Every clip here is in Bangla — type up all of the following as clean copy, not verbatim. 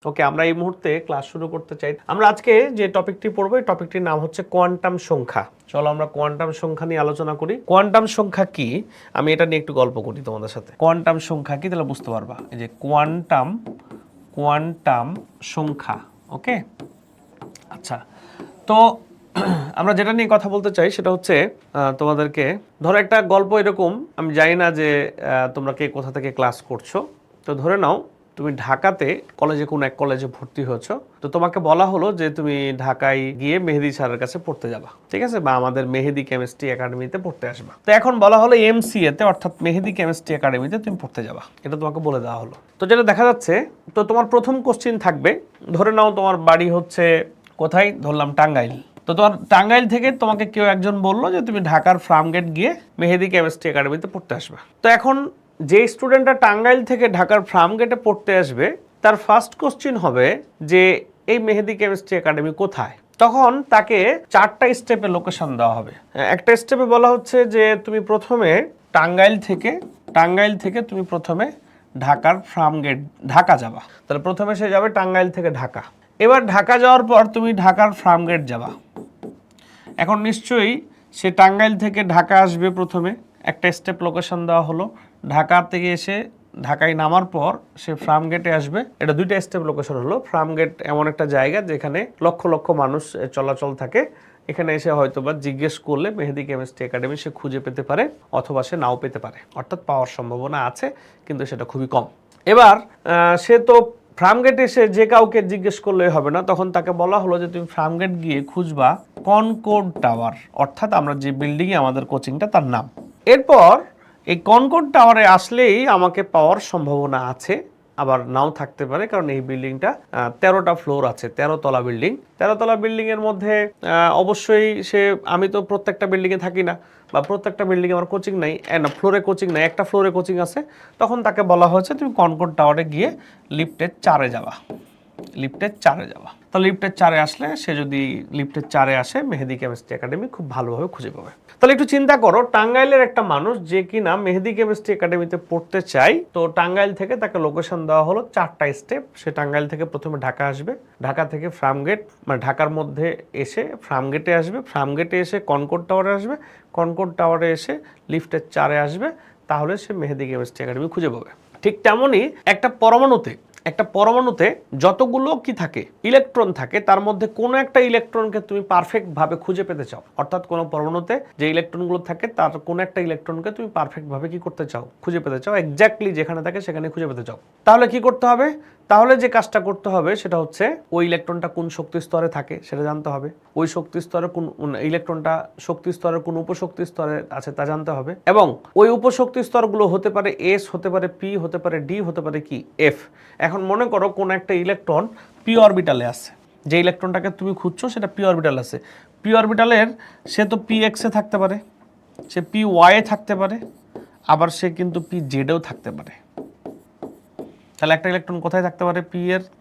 ওকে, আমরা এই মুহূর্তে ক্লাস শুরু করতে চাই। আমরা আজকে যে টপিকটি পড়বো এই টপিকটির নাম হচ্ছে কোয়ান্টাম সংখ্যা। চলো আমরা কোয়ান্টাম সংখ্যা নিয়ে আলোচনা করি। কোয়ান্টাম সংখ্যা কি, আমি এটা নিয়ে একটু গল্প করি তোমাদের সাথে। কোয়ান্টাম সংখ্যা কি তাহলে বুঝতে পারবা। এই যে কোয়ান্টাম সংখ্যা। ওকে, আচ্ছা, তো আমরা যেটা নিয়ে কথা বলতে চাই সেটা হচ্ছে তোমাদেরকে ধরো একটা গল্প এরকম, আমি জানি না যে তোমরা কে কোথা থেকে ক্লাস করছো। তো ধরে নাও তুমি ঢাকাতে কলেজে কোনো এক কলেজে ভর্তি হয়েছো, তো তোমাকে বলা হলো যে তুমি ঢাকায় গিয়ে মেহেদি স্যারের কাছে পড়তে যাবা, ঠিক আছে, বা আমাদের মেহেদি কেমিস্ট্রি একাডেমিতে পড়তে আসবা। তো এখন বলা হলো এমসিএ তে, অর্থাৎ মেহেদি কেমিস্ট্রি একাডেমিতে তুমি পড়তে যাবা, এটা তোমাকে বলে দেওয়া হলো। তো যেটা দেখা যাচ্ছে, তো তোমার প্রথম কোশ্চিন থাকবে, ধরে নাও তোমার বাড়ি হচ্ছে কোথায়, ধরলাম টাঙ্গাইল। তো তোমার টাঙ্গাইল থেকে তোমাকে কেউ একজন বললো যে তুমি ঢাকার ফার্মগেট গিয়ে মেহেদি কেমিস্ট্রি একাডেমিতে পড়তে আসবে। তো এখন যে স্টুডেন্টটা টাঙ্গাইল থেকে ঢাকার ফার্মগেটে পড়তে আসবে, তার ফার্স্ট কোশ্চিন হবে যে এই মেহেদি কেমিস্ট্রি একাডেমি কোথায়। তখন তাকে 4টা স্টেপে লোকেশন দেওয়া হবে। একটা স্টেপে বলা হচ্ছে যে তুমি প্রথমে টাঙ্গাইল থেকে তুমি প্রথমে ঢাকার ফার্মগেট ঢাকা যাবা। তাহলে প্রথমে সে যাবে টাঙ্গাইল থেকে ঢাকা। এবার ঢাকা যাওয়ার পর তুমি ঢাকার ফার্মগেট যাবা। এখন নিশ্চয়ই সে টাঙ্গাইল থেকে ঢাকা আসবে, প্রথমে একটা স্টেপ লোকেশন দেওয়া হলো। ঢাকা থেকে এসে ঢাকায় নামার পর সে ফার্মগেটে আসবে, এটা 2টা স্টেপ লোকেশন হলো। ফার্মগেট এমন একটা জায়গা যেখানে লক্ষ লক্ষ মানুষ চলাচল থাকে, এখানে এসে হয়তোবা জিজ্ঞেস করলে মেহেদি কেমিস্ট্রি একাডেমি সে খুঁজে পেতে পারে, অথবা সে নাও পেতে পারে, অর্থাৎ পাওয়ার সম্ভাবনা আছে কিন্তু সেটা খুবই কম। এবার সে তো ফার্মগেট এসে যে কাউকে জিজ্ঞেস করলে হবে না, তখন তাকে বলা হলো যে তুমি ফার্মগেট গিয়ে খুঁজবা কনকর্ড টাওয়ার, অর্থাৎ আমরা যে বিল্ডিংয়ে আমাদের কোচিংটা তার নাম। এরপর এই কনকর্ড টাওয়ারে আসলেই আমাকে পাওয়ার সম্ভাবনা আছে, আবার নাও থাকতে পারে, কারণ এই বিল্ডিংটা 13টা ফ্লোর আছে, 13 তলা বিল্ডিং। 13 তলা বিল্ডিং এর মধ্যে অবশ্যই সে, আমি তো প্রত্যেকটা বিল্ডিংয়ে থাকি না, বা প্রত্যেকটা বিল্ডিংয়ে আমার কোচিং নাই, না ফ্লোরে কোচিং নাই, একটা ফ্লোরে কোচিং আছে। তখন তাকে বলা হয়েছে তুমি কনকর্ড টাওয়ারে গিয়ে লিফটের 4-এ যাবা, লিফটের 4-এ যাবা। তো লিফটের 4-এ আসলে সে যদি লিফটের 4-এ আসে, মেহেদি কেমিস্ট্রি একাডেমি খুব ভালোভাবে খুঁজে পাবে। তাহলে একটু চিন্তা করো, টাঙ্গাইলের একটা মানুষ যে কিনা মেহেদি কেমিস্ট্রি একাডেমিতে পড়তে চায়, তো টাঙ্গাইল থেকে তাকে লোকেশন দেওয়া হলো 4টা স্টেপ। সে টাঙ্গাইল থেকে প্রথমে ঢাকা আসবে, ঢাকা থেকে ফার্মগেট, মানে ঢাকার মধ্যে এসে ফার্মগেটে আসবে, ফার্মগেটে এসে কনকর্ড টাওয়ারে আসবে, কনকর্ড টাওয়ারে এসে লিফটের 4-এ আসবে, তাহলে সে মেহেদি কেমিস্ট্রি একাডেমি খুঁজে পাবে। ঠিক তেমনই একটা পরমাণুতে যতগুলো কি থাকে, ইলেকট্রন থাকে, তার মধ্যে কোনো একটা ইলেকট্রনকে তুমি পারফেক্ট ভাবে খুঁজে পেতে চাও, অর্থাৎ কোনো পরমাণুতে যে ইলেকট্রনগুলো থাকে তার কোনো একটা ইলেকট্রনকে তুমি পারফেক্ট ভাবে কি করতে চাও, খুঁজে পেতে চাও, এক্স্যাক্টলি যেখানে থাকে সেখানে খুঁজে পেতে চাও। তাহলে কি করতে হবে, তাহলে যে কাজটা করতে হবে সেটা হচ্ছে ওই ইলেকট্রনটা কোন শক্তি স্তরে থাকে সেটা জানতে হবে, ওই শক্তি স্তরে কোন ইলেকট্রনটা শক্তি স্তরের কোন উপশক্তি স্তরে আছে তা জানতে হবে, এবং ওই উপশক্তি স্তরগুলো হতে পারে এস, হতে পারে পি, হতে পারে ডি, হতে পারে কি এফ। এখন মনে করো কোন একটা ইলেকট্রন পি অরবিটালে আছে, যে ইলেকট্রনটাকে তুমি খুঁজছো সেটা পি অরবিটাল আছে। পি অরবিটালের সে তো পি এক্সে থাকতে পারে, সে পি ওয়াইয়ে থাকতে পারে, আবার সে কিন্তু পি জেডেও থাকতে পারে। তাহলে একটা ইলেকট্রন কোথায় থাকতে পারে,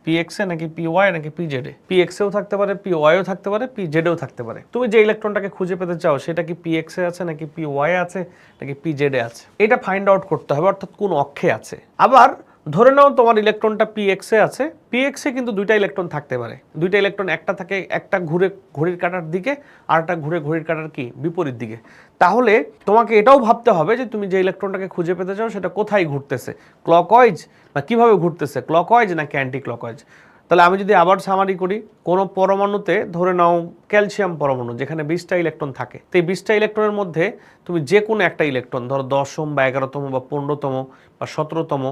পি এক্সে নাকি পি ওয়াই নাকি পি জেডে? পি এক্সেও থাকতে পারে, পি ওয়াইও থাকতে পারে, পি জেডেও থাকতে পারে। তুমি যে ইলেকট্রনটাকে খুঁজে পেতে চাও সেটা কি পি এক্সে আছে নাকি পি ওয়াই আছে নাকি পি জেডে আছে, এটা ফাইন্ড আউট করতে হবে, অর্থাৎ কোন অক্ষে আছে। আবার ধরে নাও তোমার ইলেকট্রনটা পি এক্সে আছে, পি এক্সে কিন্তু 2টা ইলেকট্রন থাকতে পারে, 2টা ইলেকট্রন, একটা থাকে একটা ঘুরে ঘড়ির কাঁটার দিকে, আর একটা ঘুরে ঘড়ির কাঁটার কি বিপরীত দিকে। তাহলে তোমাকে এটাও ভাবতে হবে যে তুমি যে ইলেকট্রনটাকে খুঁজে পেতে চাও সেটা কোথায় ঘুরতেছে, ক্লকওয়াইজ বা কিভাবে ঘুরতেছে, ক্লকওয়াইজ নাকি অ্যান্টি ক্লকওয়াইজ। তাহলে আমি যদি আবার সামারি করি, কোনো পরমাণুতে ধরে নাও ক্যালসিয়াম পরমাণু যেখানে 20টা ইলেকট্রন থাকে, তো এই 20টা ইলেকট্রনের মধ্যে তুমি যে কোনো একটা ইলেকট্রন, ধরো 10ম বা 11তম বা 15তম বা 17তম,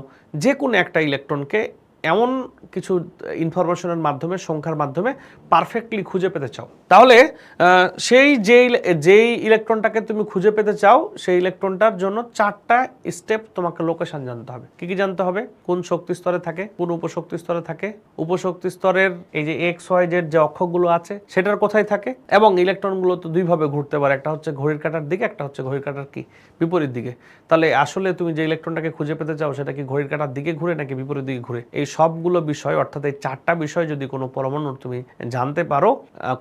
যে কোনো একটা ইলেকট্রনকে এমন কিছু ইনফরমেশনের মাধ্যমে, সংখ্যার মাধ্যমে পারফেক্টলি খুঁজে পেতে চাও, তাহলে সেই যেই ইলেকট্রনটাকে তুমি খুঁজে পেতে চাও সেই ইলেকট্রনটার জন্য 4টা স্টেপ তোমাকে লোকেশন জানতে হবে। কি কি জানতে হবে, কোন শক্তি স্তরে থাকে, কোন উপশক্তি স্তরে থাকে, উপশক্তি স্তরের এই যে এক্স ওয়াই জেড যে অক্ষগুলো আছে সেটার কোথায় থাকে, এবং ইলেকট্রনগুলো তো দুইভাবে ঘুরতে পারে, একটা হচ্ছে ঘড়ির কাঁটার দিকে, একটা হচ্ছে ঘড়ির কাঁটার কি বিপরীত দিকে। তাহলে আসলে তুমি যে ইলেকট্রনটাকে খুঁজে পেতে চাও সেটা কি ঘড়ির কাঁটার দিকে ঘুরে নাকি বিপরীত দিকে ঘুরে, এই সবগুলো বিষয়, অর্থাৎ এই 4টা বিষয় যদি কোনো পরমাণুর তুমি জানতে পারো,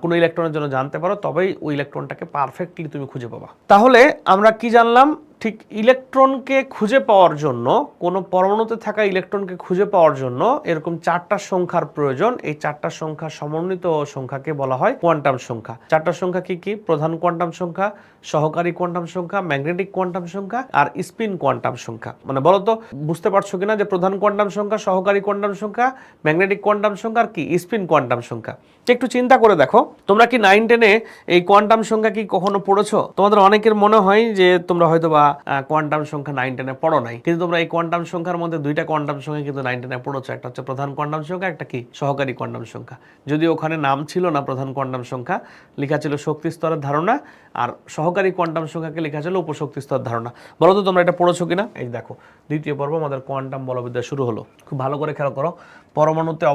কোনো ইলেকট্রনের জন্য জানতে পারো, তবেই ওই ইলেকট্রনটাকে পারফেক্টলি তুমি খুঁজে পাবা। তাহলে আমরা কি জানলাম, ঠিক ইলেকট্রনকে খুঁজে পাওয়ার জন্য, কোনো পরমাণুতে থাকা ইলেকট্রনকে খুঁজে পাওয়ার জন্য এরকম 4টা সংখ্যার প্রয়োজন। এই 4টা সংখ্যা সমন্বিত সংখ্যাকে বলা হয় কোয়ান্টাম সংখ্যা। 4টা সংখ্যা কি কি? প্রধান কোয়ান্টাম সংখ্যা, সহকারী কোয়ান্টাম সংখ্যা, ম্যাগনেটিক কোয়ান্টাম সংখ্যা আর স্পিন কোয়ান্টাম সংখ্যা। মানে বলো তো বুঝতে পারছো কিনা যে প্রধান কোয়ান্টাম সংখ্যা, সহকারী কোয়ান্টাম সংখ্যা, ম্যাগনেটিক কোয়ান্টাম সংখ্যা আর কি স্পিন কোয়ান্টাম সংখ্যা। একটু চিন্তা করে দেখো, তোমরা কি 9-10-এ এই কোয়ান্টাম সংখ্যা কি কখনো পড়েছো? তোমাদের অনেকের মনে হয় যে তোমরা হয়তো বা কোয়ান্টাম সংখ্যা 9-10-এ পড়ো নাই, কিন্তু তোমরা এই কোয়ান্টাম সংখ্যার মধ্যে 2টা কোয়ান্টাম সংখ্যা কিন্তু 9-10-এ পড়েছো। একটা হচ্ছে প্রধান কোয়ান্টাম সংখ্যা, একটা কি সহকারী কোয়ান্টাম সংখ্যা। যদিও ওখানে নাম ছিল না প্রধান কোয়ান্টাম সংখ্যা, লেখা ছিল শক্তি স্তরের ধারণা, আর সহকারী কোয়ান্টাম সংখ্যাকে লেখা ছিল উপশক্তি স্তর ধারণা। বলো তো তোমরা এটা পড়েছো কিনা? এই দেখো, দ্বিতীয় পর্ব আমাদের কোয়ান্টাম বলবিদ্যা শুরু হলো। খুব ভালো করে খেয়াল করো, পরমাণুতে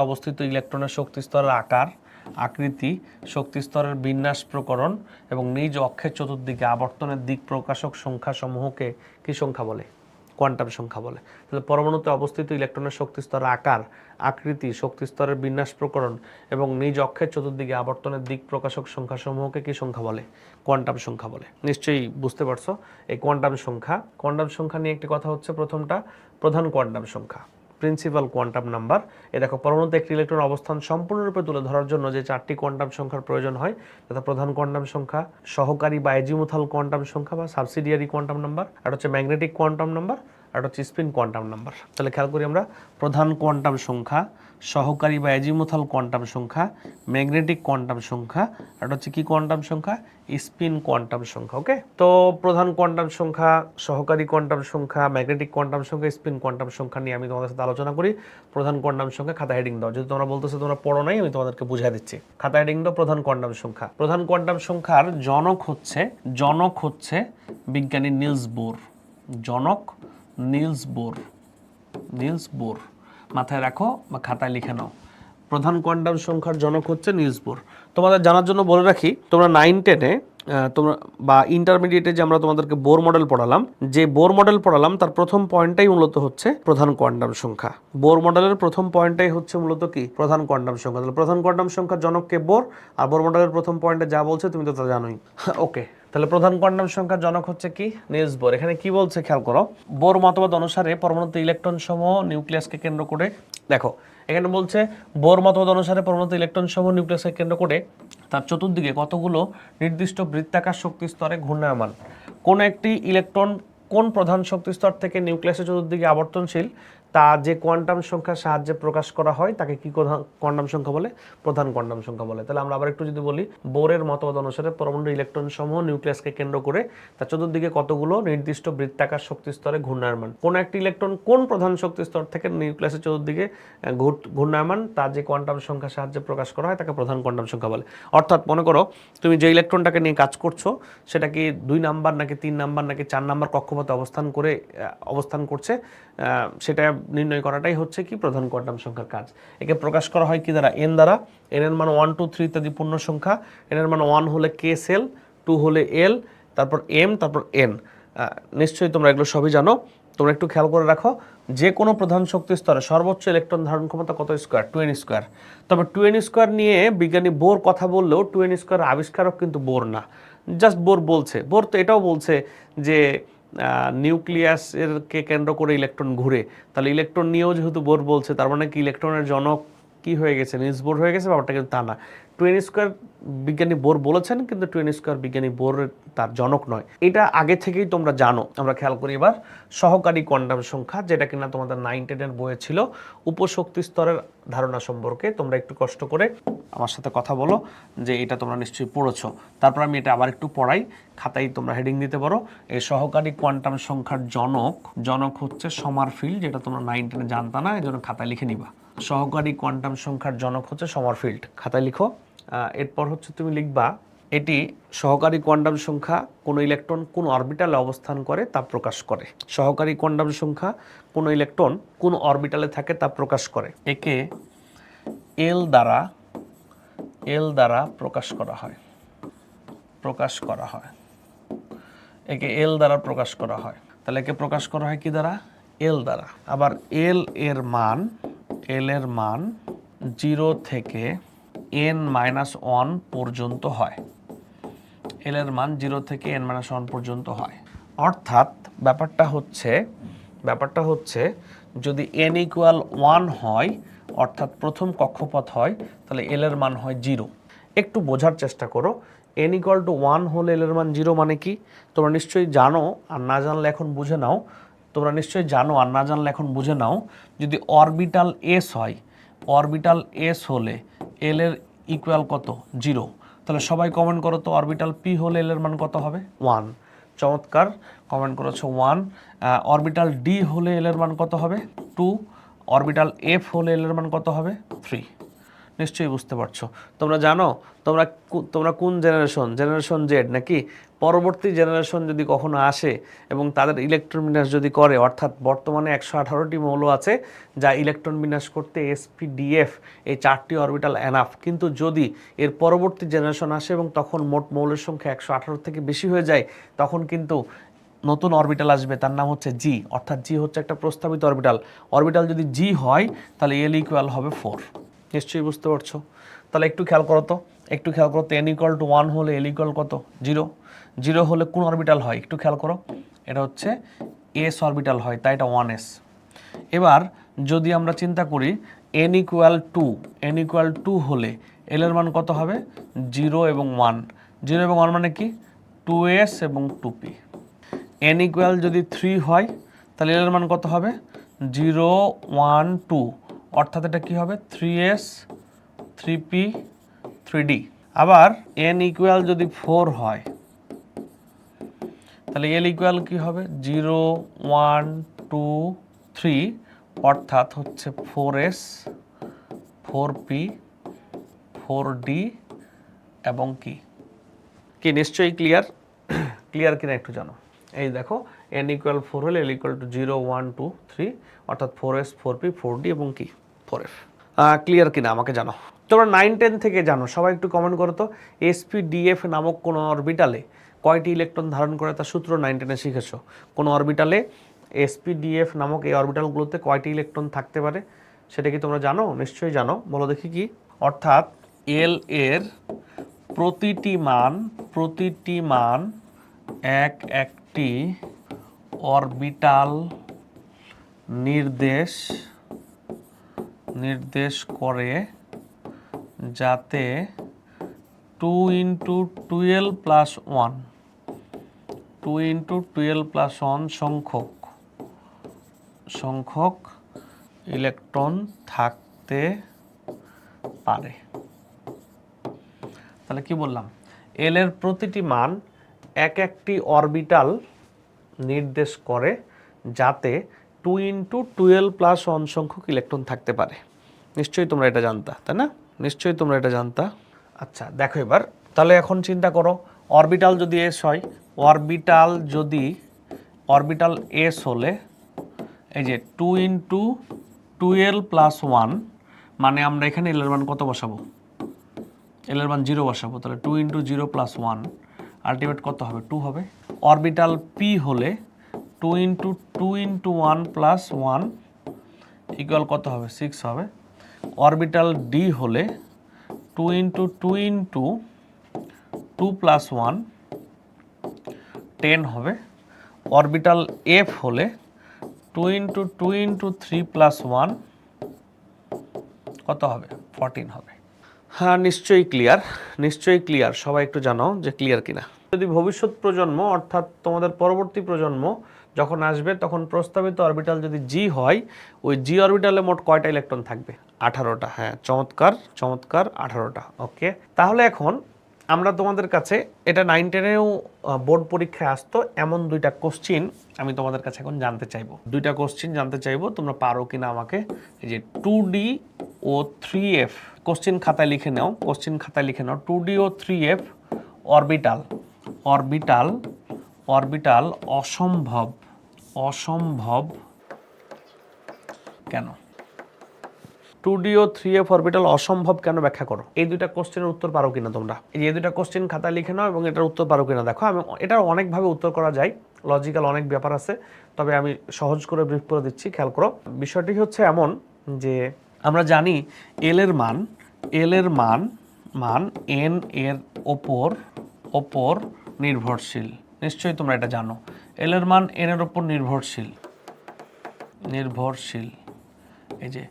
অবস্থিত ইলেকট্রনের শক্তি স্তরের আকার, আকৃতি, শক্তি স্তরের বিন্যাস প্রকরণ এবং নিজ অক্ষের চতুর্দিকে আবর্তনের দিক প্রকাশক সংখ্যা সমূহকে কি সংখ্যা বলে? কোয়ান্টাম সংখ্যা বলে। তাহলে পরমাণুতে অবস্থিত ইলেকট্রনের শক্তি স্তরের আকার, আকৃতি, শক্তি স্তরের বিন্যাস প্রকরণ এবং নিজ অক্ষের চতুর্দিকে আবর্তনের দিক প্রকাশক সংখ্যা সমূহকে কি সংখ্যা বলে? কোয়ান্টাম সংখ্যা বলে। নিশ্চয়ই বুঝতে পারছো এই কোয়ান্টাম সংখ্যা নিয়ে একটি কথা হচ্ছে। প্রথমটা প্রধান কোয়ান্টাম সংখ্যা, প্রিন্সিপাল কোয়ান্টাম নাম্বার। এ দেখো, পরমাণুতে একটি ইলেকট্রন অবস্থান সম্পূর্ণরূপে তুলে ধরার জন্য যে 4টি কোয়ান্টাম সংখ্যার প্রয়োজন হয়, তথা প্রধান কোয়ান্টাম সংখ্যা, সহকারী বা এজিমুথাল কোয়ান্টাম সংখ্যা বা সাবসিডিয়ারি কোয়ান্টাম নাম্বার, আর হচ্ছে ম্যাগনেটিক কোয়ান্টাম নাম্বার, আর হচ্ছে স্পিন কোয়ান্টাম নাম্বার। তাহলে খেয়াল করি আমরা, প্রধান কোয়ান্টাম সংখ্যা, সহকারী বা এজিমুথাল কোয়ান্টাম সংখ্যা, ম্যাগনেটিক কোয়ান্টাম সংখ্যা, আর হচ্ছে কি কোয়ান্টাম সংখ্যা? স্পিন কোয়ান্টাম সংখ্যা। ওকে, তো প্রধান কোয়ান্টাম সংখ্যা, সহকারী কোয়ান্টাম সংখ্যা, ম্যাগনেটিক কোয়ান্টাম সংখ্যা, স্পিন কোয়ান্টাম সংখ্যা নিয়ে আমি তোমাদের সাথে আলোচনা করি। প্রধান কোয়ান্টাম সংখ্যা খাতা হেডিং দাও, যদি তোমরা বলতেছো তোমরা পড়ো নাই, আমি তোমাদেরকে বুঝাই দিচ্ছি। খাতা হেডিং দাও প্রধান কোয়ান্টাম সংখ্যা। প্রধান কোয়ান্টাম সংখ্যার জনক হচ্ছে বিজ্ঞানী নিলস বোর। জনক নিলস বোর মাথায় রাখো বা খাতায় লিখে নাও। প্রধান কোয়ান্টাম সংখ্যার জনক হচ্ছে নিলস বোর। তোমাদের জানার জন্য বলে রাখি, তোমরা 9-10-এ তোমরা বা ইন্টারমিডিয়েটে যে আমরা তোমাদেরকে বোর মডেল পড়ালাম, তার প্রথম পয়েন্টটাই মূলত হচ্ছে প্রধান কোয়ান্টাম সংখ্যা। বোর মডেলের প্রথম পয়েন্টটাই হচ্ছে মূলত কি? প্রধান কোয়ান্টাম সংখ্যা। তাহলে প্রধান কোয়ান্টাম সংখ্যার জনককে বোর, আর বোর মডেলের প্রথম পয়েন্টে যা বলছে তুমি তো তা জানোই। ওকে, তাহলে প্রধান কোয়ান্টাম সংখ্যার জনক হচ্ছে কি? Nils bore. এখানে কি বলছে খেয়াল করো, বোর মতবাদ অনুসারে পরমাণুতে ইলেকট্রন সমূহ নিউক্লিয়াসকে কেন্দ্র করে, দেখো এখানে বলছে বোর মতবাদ অনুসারে পরমাণুতে ইলেকট্রন সমূহ নিউক্লিয়াসকে কেন্দ্র করে তার চতুর্দিকে কতগুলো নির্দিষ্ট বৃত্তাকার শক্তি স্তরে ঘূর্ণায়মান। কোন একটি ইলেকট্রন কোন প্রধান শক্তি স্তর থেকে নিউক্লিয়াসের চতুর্দিকে আবর্তনশীল তা যে কোয়ান্টাম সংখ্যার সাহায্যে প্রকাশ করা হয় তাকে কি কোয়ান্টাম সংখ্যা বলে? প্রধান কোয়ান্টাম সংখ্যা বলে। তাহলে আমরা আবার একটু যদি বলি, বোরের মতবাদ অনুসারে পরমাণুর ইলেকট্রন সমূহ নিউক্লিয়াসকে কেন্দ্র করে তার চতুর্দিকে কতগুলো নির্দিষ্ট বৃত্তাকার শক্তি স্তরে ঘূর্ণায়মান। কোন একটি ইলেকট্রন কোন প্রধান শক্তি স্তর থেকে নিউক্লিয়াসের চতুর্দিকে ঘূর্ণায়মান তা যে কোয়ান্টাম সংখ্যার সাহায্যে প্রকাশ করা হয় তাকে প্রধান কোয়ান্টাম সংখ্যা বলে। অর্থাৎ মনে করো তুমি যে ইলেকট্রনটাকে নিয়ে কাজ করছো সেটা কি 2 নাম্বার নাকি 3 নাম্বার নাকি 4 নাম্বার কক্ষপথে অবস্থান করছে, সেটা নির্ণয় করাটাই হচ্ছে কি প্রধান কোয়ান্টাম সংখ্যার কাজ। একে প্রকাশ করা হয় কি দ্বারা? এন দ্বারা। এন এর মান 1 2 3 ইত্যাদি পূর্ণ সংখ্যা। এন এর মান 1 হলে কে সেল, 2 হলে এল, তারপর এম, তারপর এন। নিশ্চয়ই তোমরা এগুলো সবই জানো। তোমরা একটু খেয়াল করে রাখো, যে কোনো প্রধান শক্তি স্তরে সর্বোচ্চ ইলেকট্রন ধারণ ক্ষমতা কত স্কোয়ার? 2n square. তবে 2n স্কোয়ার নিয়ে বিজ্ঞানী বোর কথা বললেও 2n স্কোয়ার আবিষ্কারক কিন্তু বোর না, জাস্ট বোর বলছে। বোর তো এটাও বলছে যে নিউক্লিয়াসকে কেন্দ্র করে ইলেকট্রন ঘুরে। তাহলে ইলেকট্রন নিয়েও যেহেতু বোর বলছে, তার মানে কি ইলেকট্রনের জনক কি হয়ে গেছে? নিলস বোর হয়ে গেছে? ব্যাপারটা কিন্তু তা না। 2n স্কোয়ার বিজ্ঞানী বোর বলেছেন, কিন্তু 2n স্কোয়ার বিজ্ঞানী বোর তার জনক নয়। এটা আগে থেকেই তোমরা জানো। আমরা খেয়াল করি এবার সহকারী কোয়ান্টাম সংখ্যা, যেটা কিনা তোমাদের 9-10-এর বইয়ে ছিল উপশক্তি স্তরের ধারণা সম্পর্কে। তোমরা একটু কষ্ট করে আমার সাথে কথা বলো যে এটা তোমরা নিশ্চয়ই পড়েছো। তারপর আমি এটা আবার একটু পড়াই, খাতায় তোমরা হেডিং দিতে পারো। এই সহকারী কোয়ান্টাম সংখ্যার জনক হচ্ছে সমারফিল্ড, যেটা তোমরা 9-10-এ জানতা না, এই জন্য খাতায় লিখে নিবা। সহকারী কোয়ান্টাম সংখ্যার জনক হচ্ছে সমারফিল্ড, খাতায় লিখো। এরপর হচ্ছে তুমি লিখবা, এটি সহকারী কোয়ান্টাম সংখ্যা কোন ইলেকট্রন কোন অরবিটালে অবস্থান করে তা প্রকাশ করে। সহকারী কোয়ান্টাম সংখ্যা কোন ইলেকট্রন কোন অরবিটালে থাকে তা প্রকাশ করে। একে এল দ্বারা প্রকাশ করা হয়। একে এল দ্বারা প্রকাশ করা হয়। তাহলে একে প্রকাশ করা হয় কি দ্বারা? এল দ্বারা। আবার এল এর মান 0 থেকে n-1 পর্যন্ত হয়। এল এর মান 0 থেকে n-1 পর্যন্ত হয়। অর্থাৎ ব্যাপারটা হচ্ছে যদি n = 1 হয়, অর্থাৎ প্রথম কক্ষপথ হয়, তাহলে এল এর মান হয় 0। একটু বোঝার চেষ্টা করো, n = 1 হলে এল এর মান 0 মানে কি? তোমরা নিশ্চয়ই জানো, আর না জানলে এখন বুঝে নাও। যদি অরবিটাল s হয়, অরবিটাল s হলে এল এর ইকুয়াল কত? 0। তাহলে সবাই কমেন্ট করো তো, অরবিটাল p হলে এল এর মান কত হবে? 1। চমৎকার, কমেন্ট করেছো 1। অরবিটাল d হলে এল এর মান কত হবে? 2। অরবিটাল f হলে এল এর মান কত হবে? 3। নিশ্চয়ই বুঝতে পারছো। তোমরা জানো তোমরা কোন জেনারেশন জেড নাকি? পরবর্তী জেনারেশন যদি কখনো আসে এবং তাদের ইলেকট্রন বিন্যাস যদি করে, অর্থাৎ বর্তমানে 118টি মৌল আছে যা ইলেকট্রন বিন্যাস করতে sp-df এই 4টি অরবিটাল এনাফ, কিন্তু যদি এর পরবর্তী জেনারেশন আসে এবং তখন মোট মৌলের সংখ্যা 118 থেকে বেশি হয়ে যায়, তখন কিন্তু নতুন অরবিটাল আসবে, তার নাম হচ্ছে জি। অর্থাৎ জি হচ্ছে একটা প্রস্তাবিত অরবিটাল যদি জি হয়, তাহলে এল ইকুয়াল হবে 4। নিশ্চয়ই বুঝতে পারছো। তাহলে একটু খেয়াল করো তো, n = 1 হলে এল ইকুয়াল কত? 0। 0 হলে কোন অরবিটাল হয় একটু খেয়াল করো, এটা হচ্ছে এস অরবিটাল হয়, তাই এটা 1s। এবার যদি আমরা চিন্তা করি n = 2 হলে এল এর মান কত হবে? 0 এবং 1। 0 এবং 1 মানে কি? 2s এবং 2p। n = যদি 3 হয়, তাহলে এল এর মান কত হবে? 0 1 2, অর্থাৎ এটা কি হবে? 3s 3p 3d। আবার n = যদি 4 হয়, তাহলে এল ইকুয়াল কি হবে? 0 1 2 3, অর্থাৎ হচ্ছে 4s 4p 4d এবং কি নিশ্চয়ই ক্লিয়ার কিনা একটু জানো। এই দেখো, n = 4 হলে l = 0 1 2 3, অর্থাৎ 4s 4p 4d এবং কি 4f। ক্লিয়ার কিনা আমাকে জানো। তোমরা 9 10 থেকে জানো, সবাই একটু কমেন্ট করো তো, sp-df নামক কোন অরবিটালে কয়টি ইলেকট্রন ধারণ করে তার সূত্র 9 10-এ শিখেছো। কোন অরবিটালে sp-df নামক এই অরবিটালগুলোতে কয়টি ইলেকট্রন থাকতে পারে সেটা কি তোমরা জানো? নিশ্চয়ই জানো, বলো দেখি কি। অর্থাৎ এল এর প্রতিটি মান একটি অরবিটাল নির্দেশ করে, যাতে 2 × 12 + 1 2 × 12 + 1 সংখ্যক ইলেকট্রন থাকতে পারে। তাহলে কি বললাম? এল এর প্রতিটি মান একটি অরবিটাল নির্দেশ করে, যাতে 2 × 12 + 1 সংখ্যক ইলেকট্রন থাকতে পারে। নিশ্চয়ই তোমরা এটা জানতা, তাই না? নিশ্চয়ই তোমরা এটা জানতা। আচ্ছা দেখো, এবার তাহলে এখন চিন্তা করো, অরবিটাল যদি এস হয়, অরবিটাল এস হলে এই যে 2 × 12 + 1, মানে আমরা এখানে এল এর মান কত বসাবো? এল এর মান 0 বসাবো। তাহলে 2 × 0 + 1, আলটিমেট কত হবে? 2 হবে। অরবিটাল পি হলে 2 × 2 × 1 + 1 ইকুয়াল কত হবে? 6 হবে। অরবিটাল ডি হলে 2 × 2 × 2 + 1 10 হবে। অরবিটাল এফ হলে 2 × 2 × 3 + 1 কত হবে? 14 হবে। হ্যাঁ, নিশ্চয়ই ক্লিয়ার। সবাই একটু জানাও যে ক্লিয়ার কিনা। যদি ভবিষ্যৎ প্রজন্ম, অর্থাৎ তোমাদের পরবর্তী প্রজন্ম যখন আসবে, তখন প্রস্তাবিত অরবিটাল যদি জি হয়, ওই জি অরবিটালে মোট কয়টা ইলেকট্রন থাকবে? 18টা। হ্যাঁ, চমৎকার 18টা। ওকে, তাহলে এখন আমরা তোমাদের কাছে, এটা 9 10-এও বোর্ড পরীক্ষায় আসতো, এমন 2টা কোশ্চিন আমি তোমাদের কাছে এখন জানতে চাইবো। 2টা কোশ্চিন জানতে চাইবো, তোমরা পারো কিনা আমাকে। এই যে 2D ও 3F কোশ্চিন খাতায় লিখে নাও। 2D ও 3F অরবিটাল অসম্ভব কেন? 2D ও 3F অরবিটাল অসম্ভব কেন ব্যাখ্যা করো। এই 2টা কোশ্চেনের উত্তর পারো কিনা তোমরা? এই 2টা কোশ্চেন খাতায় লিখে নাও এবং এটার উত্তর পারো কিনা দেখো। আমি এটার অনেকভাবে উত্তর করা যায়, লজিক্যাল অনেক ব্যাপার আছে, তবে আমি সহজ করে ব্রিফ করে দিচ্ছি, খেয়াল করো। বিষয়টি হচ্ছে এমন যে আমরা জানি এল এর মান n এর ওপর ওপর নির্ভরশীল, নিশ্চয়ই তোমরা এটা জানো। এল এর মান এন এর ওপর নির্ভরশীল, নির্ভরশীল। এই যে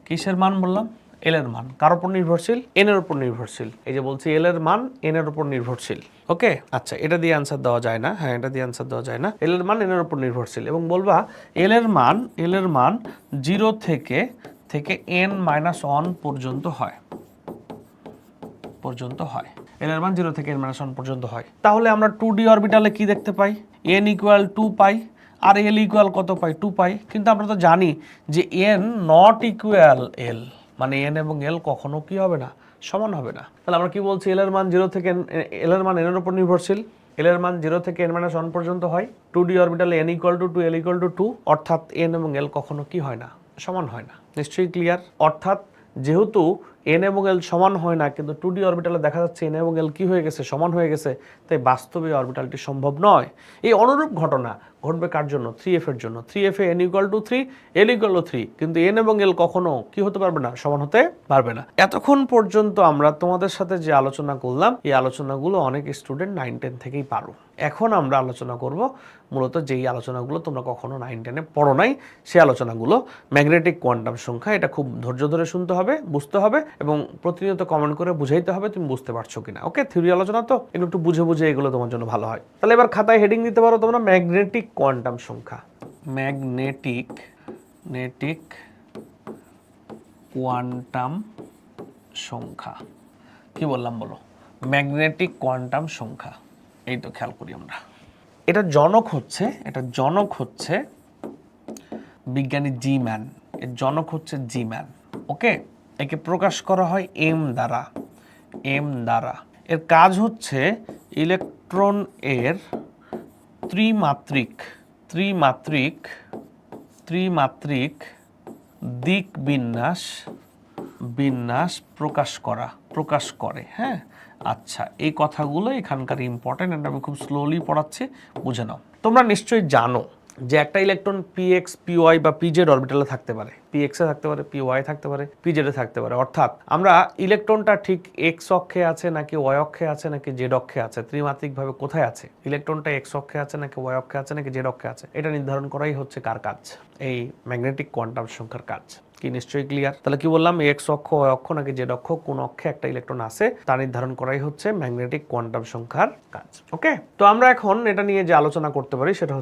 কিসের মান বললাম? এল এর মান কার উপর নির্ভরশীল? এন এর উপর নির্ভরশীল। এই যে বলছি এল এর মান এন এর উপর নির্ভরশীল। ওকে, আচ্ছা, এটা দিয়ে আনসার দেওয়া যায় না। হ্যাঁ, এটা দিয়ে আনসার দেওয়া যায় না। এল এর মান এন এর উপর নির্ভরশীল এবং বলবা এল এর মান 0 থেকে n মাইনাস 1 পর্যন্ত হয়, এল এর মান 0 থেকে n মাইনাস 1 পর্যন্ত হয়। তাহলে আমরা 2d অরবিটালে কি দেখতে পাই? n ইকুয়াল 2 পাই আর l ইকুয়াল কত পাই? 2 পাই। কিন্তু আমরা তো জানি যে n নট ইকুয়াল l, মানে n এবং l কখনো কি হবে না? সমান হবে না। তাহলে আমরা কি বলছি? এল এর মান 0 থেকে এল এর মান n এর উপর নির্ভরশীল, এল এর মান 0 থেকে n মাইনাস 1 পর্যন্ত হয়। 2d অরবিটালে n equal to 2, l equal to 2, অর্থাৎ n এবং l কখনো কি হয় না? সমান হয় না। নিশ্চয়ই ক্লিয়ার? অর্থাৎ যেহেতু n এবং l সমান হয় না, কিন্তু 2d অরবিটালে দেখা যাচ্ছে n এবং l কি হয়ে গেছে? সমান হয়ে গেছে। তাই বাস্তবে অরবিটালটি সম্ভব নয়। এই অনুরূপ ঘটনা ঘটবে কার জন্য? 3f এর জন্য। 3f A n equal to 3, l equal to 3, কিন্তু n এবং l কখনো কি হতে পারবে না? সমান হতে পারবে না। এতক্ষণ পর্যন্ত আমরা তোমাদের সাথে যে আলোচনা করলাম, এই আলোচনাগুলো অনেক স্টুডেন্ট 9-10 থেকেই পারো। এখন আমরা আলোচনা করব মূলত যেই আলোচনাগুলো তোমরা কখনো 9-10-এ পড়ো নাই, সেই আলোচনাগুলো। ম্যাগনেটিক কোয়ান্টাম সংখ্যা, এটা খুব ধৈর্য ধরে শুনতে হবে, বুঝতে হবে এবং প্রতিনিয়ত কমেন্ট করে বুঝাইতে হবে তুমি বুঝতে পারছো কিনা। ওকে, থিওরি আলোচনা তো একটু বুঝে বুঝে এগুলো তোমার জন্য ভালো হয়। তাহলে এবার খাতায় হেডিং দিতে পারো তোমরা ম্যাগনেটিক কোয়ান্টাম সংখ্যা। ম্যাগনেটিক কোয়ান্টাম সংখ্যা কি বললাম বলো? ম্যাগনেটিক কোয়ান্টাম সংখ্যা। এই তো খেয়াল করি আমরা। এটা জনক হচ্ছে বিজ্ঞানী জি ম্যান। এর জনক হচ্ছে জি ম্যান। ওকে, একে প্রকাশ করা হয় এম দ্বারা। এর কাজ হচ্ছে ইলেকট্রন এর ত্রিমাত্রিক দিক বিন্যাস প্রকাশ করে। হ্যাঁ, আচ্ছা, এই কথাগুলো এখানকার ইম্পর্টেন্ট, এটা আমি খুব স্লোলি পড়াচ্ছি, বুঝে নাও। তোমরা নিশ্চয়ই জানো যে একটা ইলেকট্রন px py বা pz অরবিটালে থাকতে পারে, px এ থাকতে পারে, py থাকতে পারে, pz এ থাকতে পারে। অর্থাৎ আমরা ইলেকট্রনটা ঠিক x অক্ষে আছে নাকি y অক্ষে আছে নাকি z অক্ষে আছে, ত্রিমাত্রিকভাবে কোথায় আছে, ইলেকট্রনটা x অক্ষে আছে নাকি y অক্ষে আছে নাকি z অক্ষে আছে, এটা নির্ধারণ করাই হচ্ছে কার কাজ? এই ম্যাগনেটিক কোয়ান্টাম সংখ্যার কাজ। কি নিশ্চয়ই ক্লিয়ার? তাহলে কি বললাম? এক্স অক্ষ, ওয়াই অক্ষ নাকি জেড অক্ষ, কোন অক্ষে একটা ইলেকট্রন আছে তা নির্ধারণ করাই হচ্ছে ম্যাগনেটিক কোয়ান্টাম সংখ্যার কাজ। ওকে, তো আমরা এখন এটা নিয়ে যে আলোচনা করতে পারি সেটা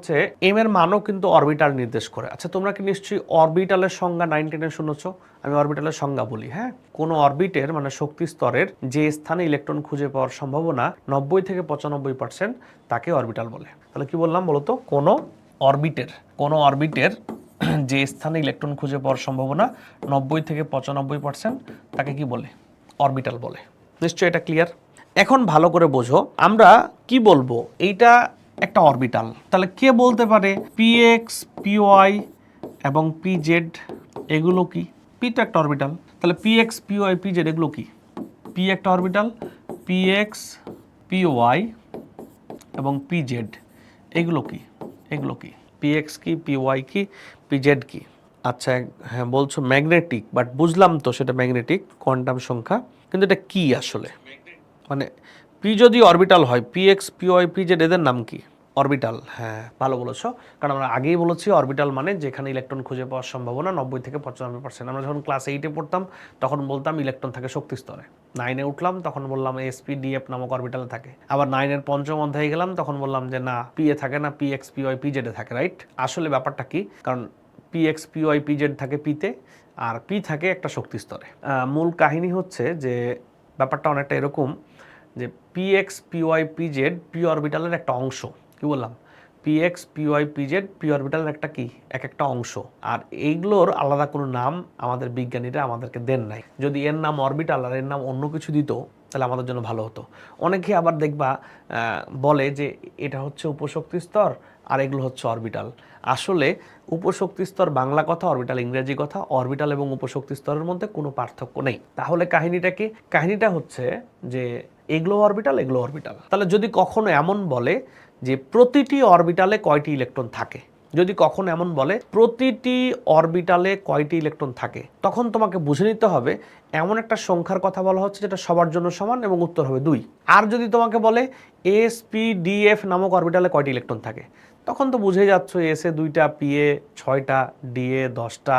হচ্ছে এম এর মানও কিন্তু অরবিটাল নির্দেশ করে। আচ্ছা, তোমরা কি নিশ্চয়ই অরবিটালের সংজ্ঞা 9-10-এ শুনেছো? আমি অরবিটালের সংজ্ঞা বলি। হ্যাঁ, কোন অরবিটের মানে শক্তি স্তরের যে স্থানে ইলেকট্রন খুঁজে পাওয়ার সম্ভাবনা 90 থেকে 95% তাকে অরবিটাল বলে। তাহলে কি বললাম বলতো? কোন অরবিটের যে স্থানে ইলেকট্রন খুঁজে পাওয়ার সম্ভাবনা 90 থেকে 95% তাকে কি বলে? অরবিটাল বলে। নিশ্চয়ই এটা ক্লিয়ার? এখন ভালো করে বোঝো, আমরা কি বলবো? এইটা একটা অরবিটাল। তাহলে কে বলতে পারে px py এবং pz এগুলো কি? পি তো একটা অরবিটাল। তাহলে px py pz এগুলো কি? পি একটা অরবিটাল, px py এবং pz এগুলো কি? px কি, py কি, pz কি? আচ্ছা, হ্যাঁ বলছো ম্যাগনেটিক, বাট বুঝলাম তো সেটা ম্যাগনেটিক কোয়ান্টাম সংখ্যা, কিন্তু এটা কি আসলে? মানে পি যদি অরবিটাল হয়, px py pz এদের নাম কি? অরবিটাল। হ্যাঁ, ভালো বলেছো, কারণ আমরা আগেই বলেছি অরবিটাল মানে যেখানে ইলেকট্রন খুঁজে পাওয়ার সম্ভাবনা 90 থেকে 95%। আমরা যখন ক্লাস 8-এ পড়তাম তখন বলতাম ইলেকট্রন থাকে শক্তি স্তরে। 9-এ উঠলাম তখন বললাম sp df নামক অরবিটালে থাকে। আবার 9-এর পঞ্চম অধ্যায়ে গেলাম তখন বললাম যে না, পি এ থাকে না, px py pz এ থাকে। রাইট? আসলে ব্যাপারটা কি? কারণ px py pz থাকে পিতে, আর পি থাকে একটা শক্তি স্তরে। মূল কাহিনী হচ্ছে যে ব্যাপারটা অনেকটা এরকম যে px py pz পি অরবিটালের একটা অংশ। কি বললাম? px py pz পি অরবিটালের একটা কি? একটা অংশ। আর এইগুলোর আলাদা কোনো নাম আমাদের বিজ্ঞানীরা আমাদেরকে দেন নাই। যদি এর নাম অরবিটাল আর এর নাম অন্য কিছু দিত তাহলে আমাদের জন্য ভালো হতো। অনেকে আবার দেখবা বলে যে এটা হচ্ছে উপশক্তি স্তর আর এগুলো হচ্ছে অরবিটাল। আসলে উপশক্তি স্তর বাংলা কথা, অরবিটাল ইংরেজি কথা। অরবিটাল এবং উপশক্তি স্তরের মধ্যে কোনো পার্থক্য নেই। তাহলে কাহিনীটা কি? কাহিনীটা হচ্ছে যে এগুলো অরবিটাল, এগুলো অরবিটাল। তাহলে যদি কখনো এমন বলে যে প্রতিটি অরবিটালে কয়টি ইলেকট্রন থাকে, যদি কখনো এমন বলে প্রতিটি অরবিটালে কয়টি ইলেকট্রন থাকে, তখন তোমাকে বুঝে নিতে হবে এমন একটা সংখ্যার কথা বলা হচ্ছে যেটা সবার জন্য সমান এবং উত্তর হবে 2। আর যদি তোমাকে বলে SPDF নামক অরবিটালে কয়টি ইলেকট্রন থাকে, তখন তো বুঝে যাচ্ছ এসে 2টা, PA 6টা, DA 10টা,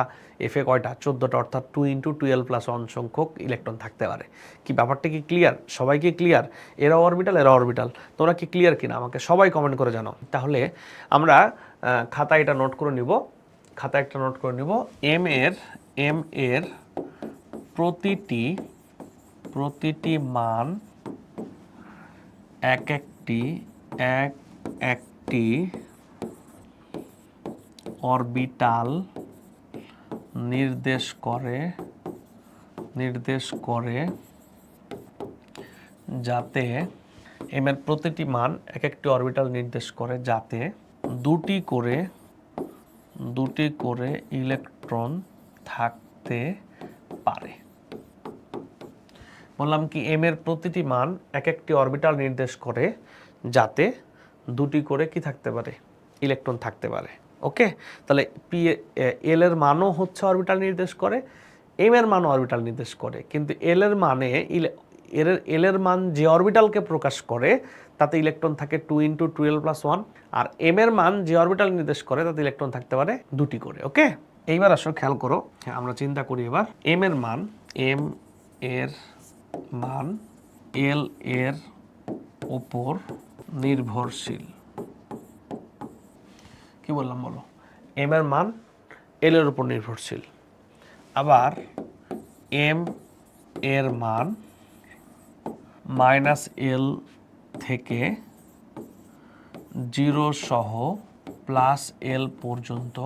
FA কয়টা 14টা, অর্থাৎ 2 × 12+1 সংখ্যক ইলেকট্রন থাকতে পারে। কি ব্যাপারটা কি ক্লিয়ার? সবাই কি ক্লিয়ার? এরা অরবিটাল, এরা অরবিটাল, তোমরা কি ক্লিয়ার কিনা আমাকে সবাই কমেন্ট করে জানাও। তাহলে আমরা খাতায় এটা নোট করে নিব, খাতায় একটা নোট করে নিব। এম এর প্রতিটি মান এক একটি অরবিটাল নির্দেশ করে যাতে এম এর প্রতিটি মান এক একটি অরবিটাল নির্দেশ করে যাতে দুটি করে ইলেকট্রন থাকতে পারে। বললাম কি এম এর প্রতিটি মান এক একটি অরবিটাল নির্দেশ করে যাতে দুটি করে কি থাকতে পারে, ইলেকট্রন থাকতে পারে। ওকে, তাহলে এল এর মানও হচ্ছে অরবিটাল নির্দেশ করে, এম এর মানও অরবিটাল নির্দেশ করে, কিন্তু এল এর মান যে অরবিটালকে প্রকাশ করে তাতে ইলেকট্রন থাকে 2 × 12+1, আর এম এর মান যে অরবিটাল নির্দেশ করে তাতে ইলেকট্রন থাকতে পারে দুটি করে। ওকে, এইবার আসো খেয়াল করো, আমরা চিন্তা করি এবার এম এর মান এল এর উপর নির্ভরশীল। কি বললাম বলো? এম এর মান এল এর উপর নির্ভরশীল, আবার এম এর মান -L থেকে 0 সহ +L পর্যন্ত।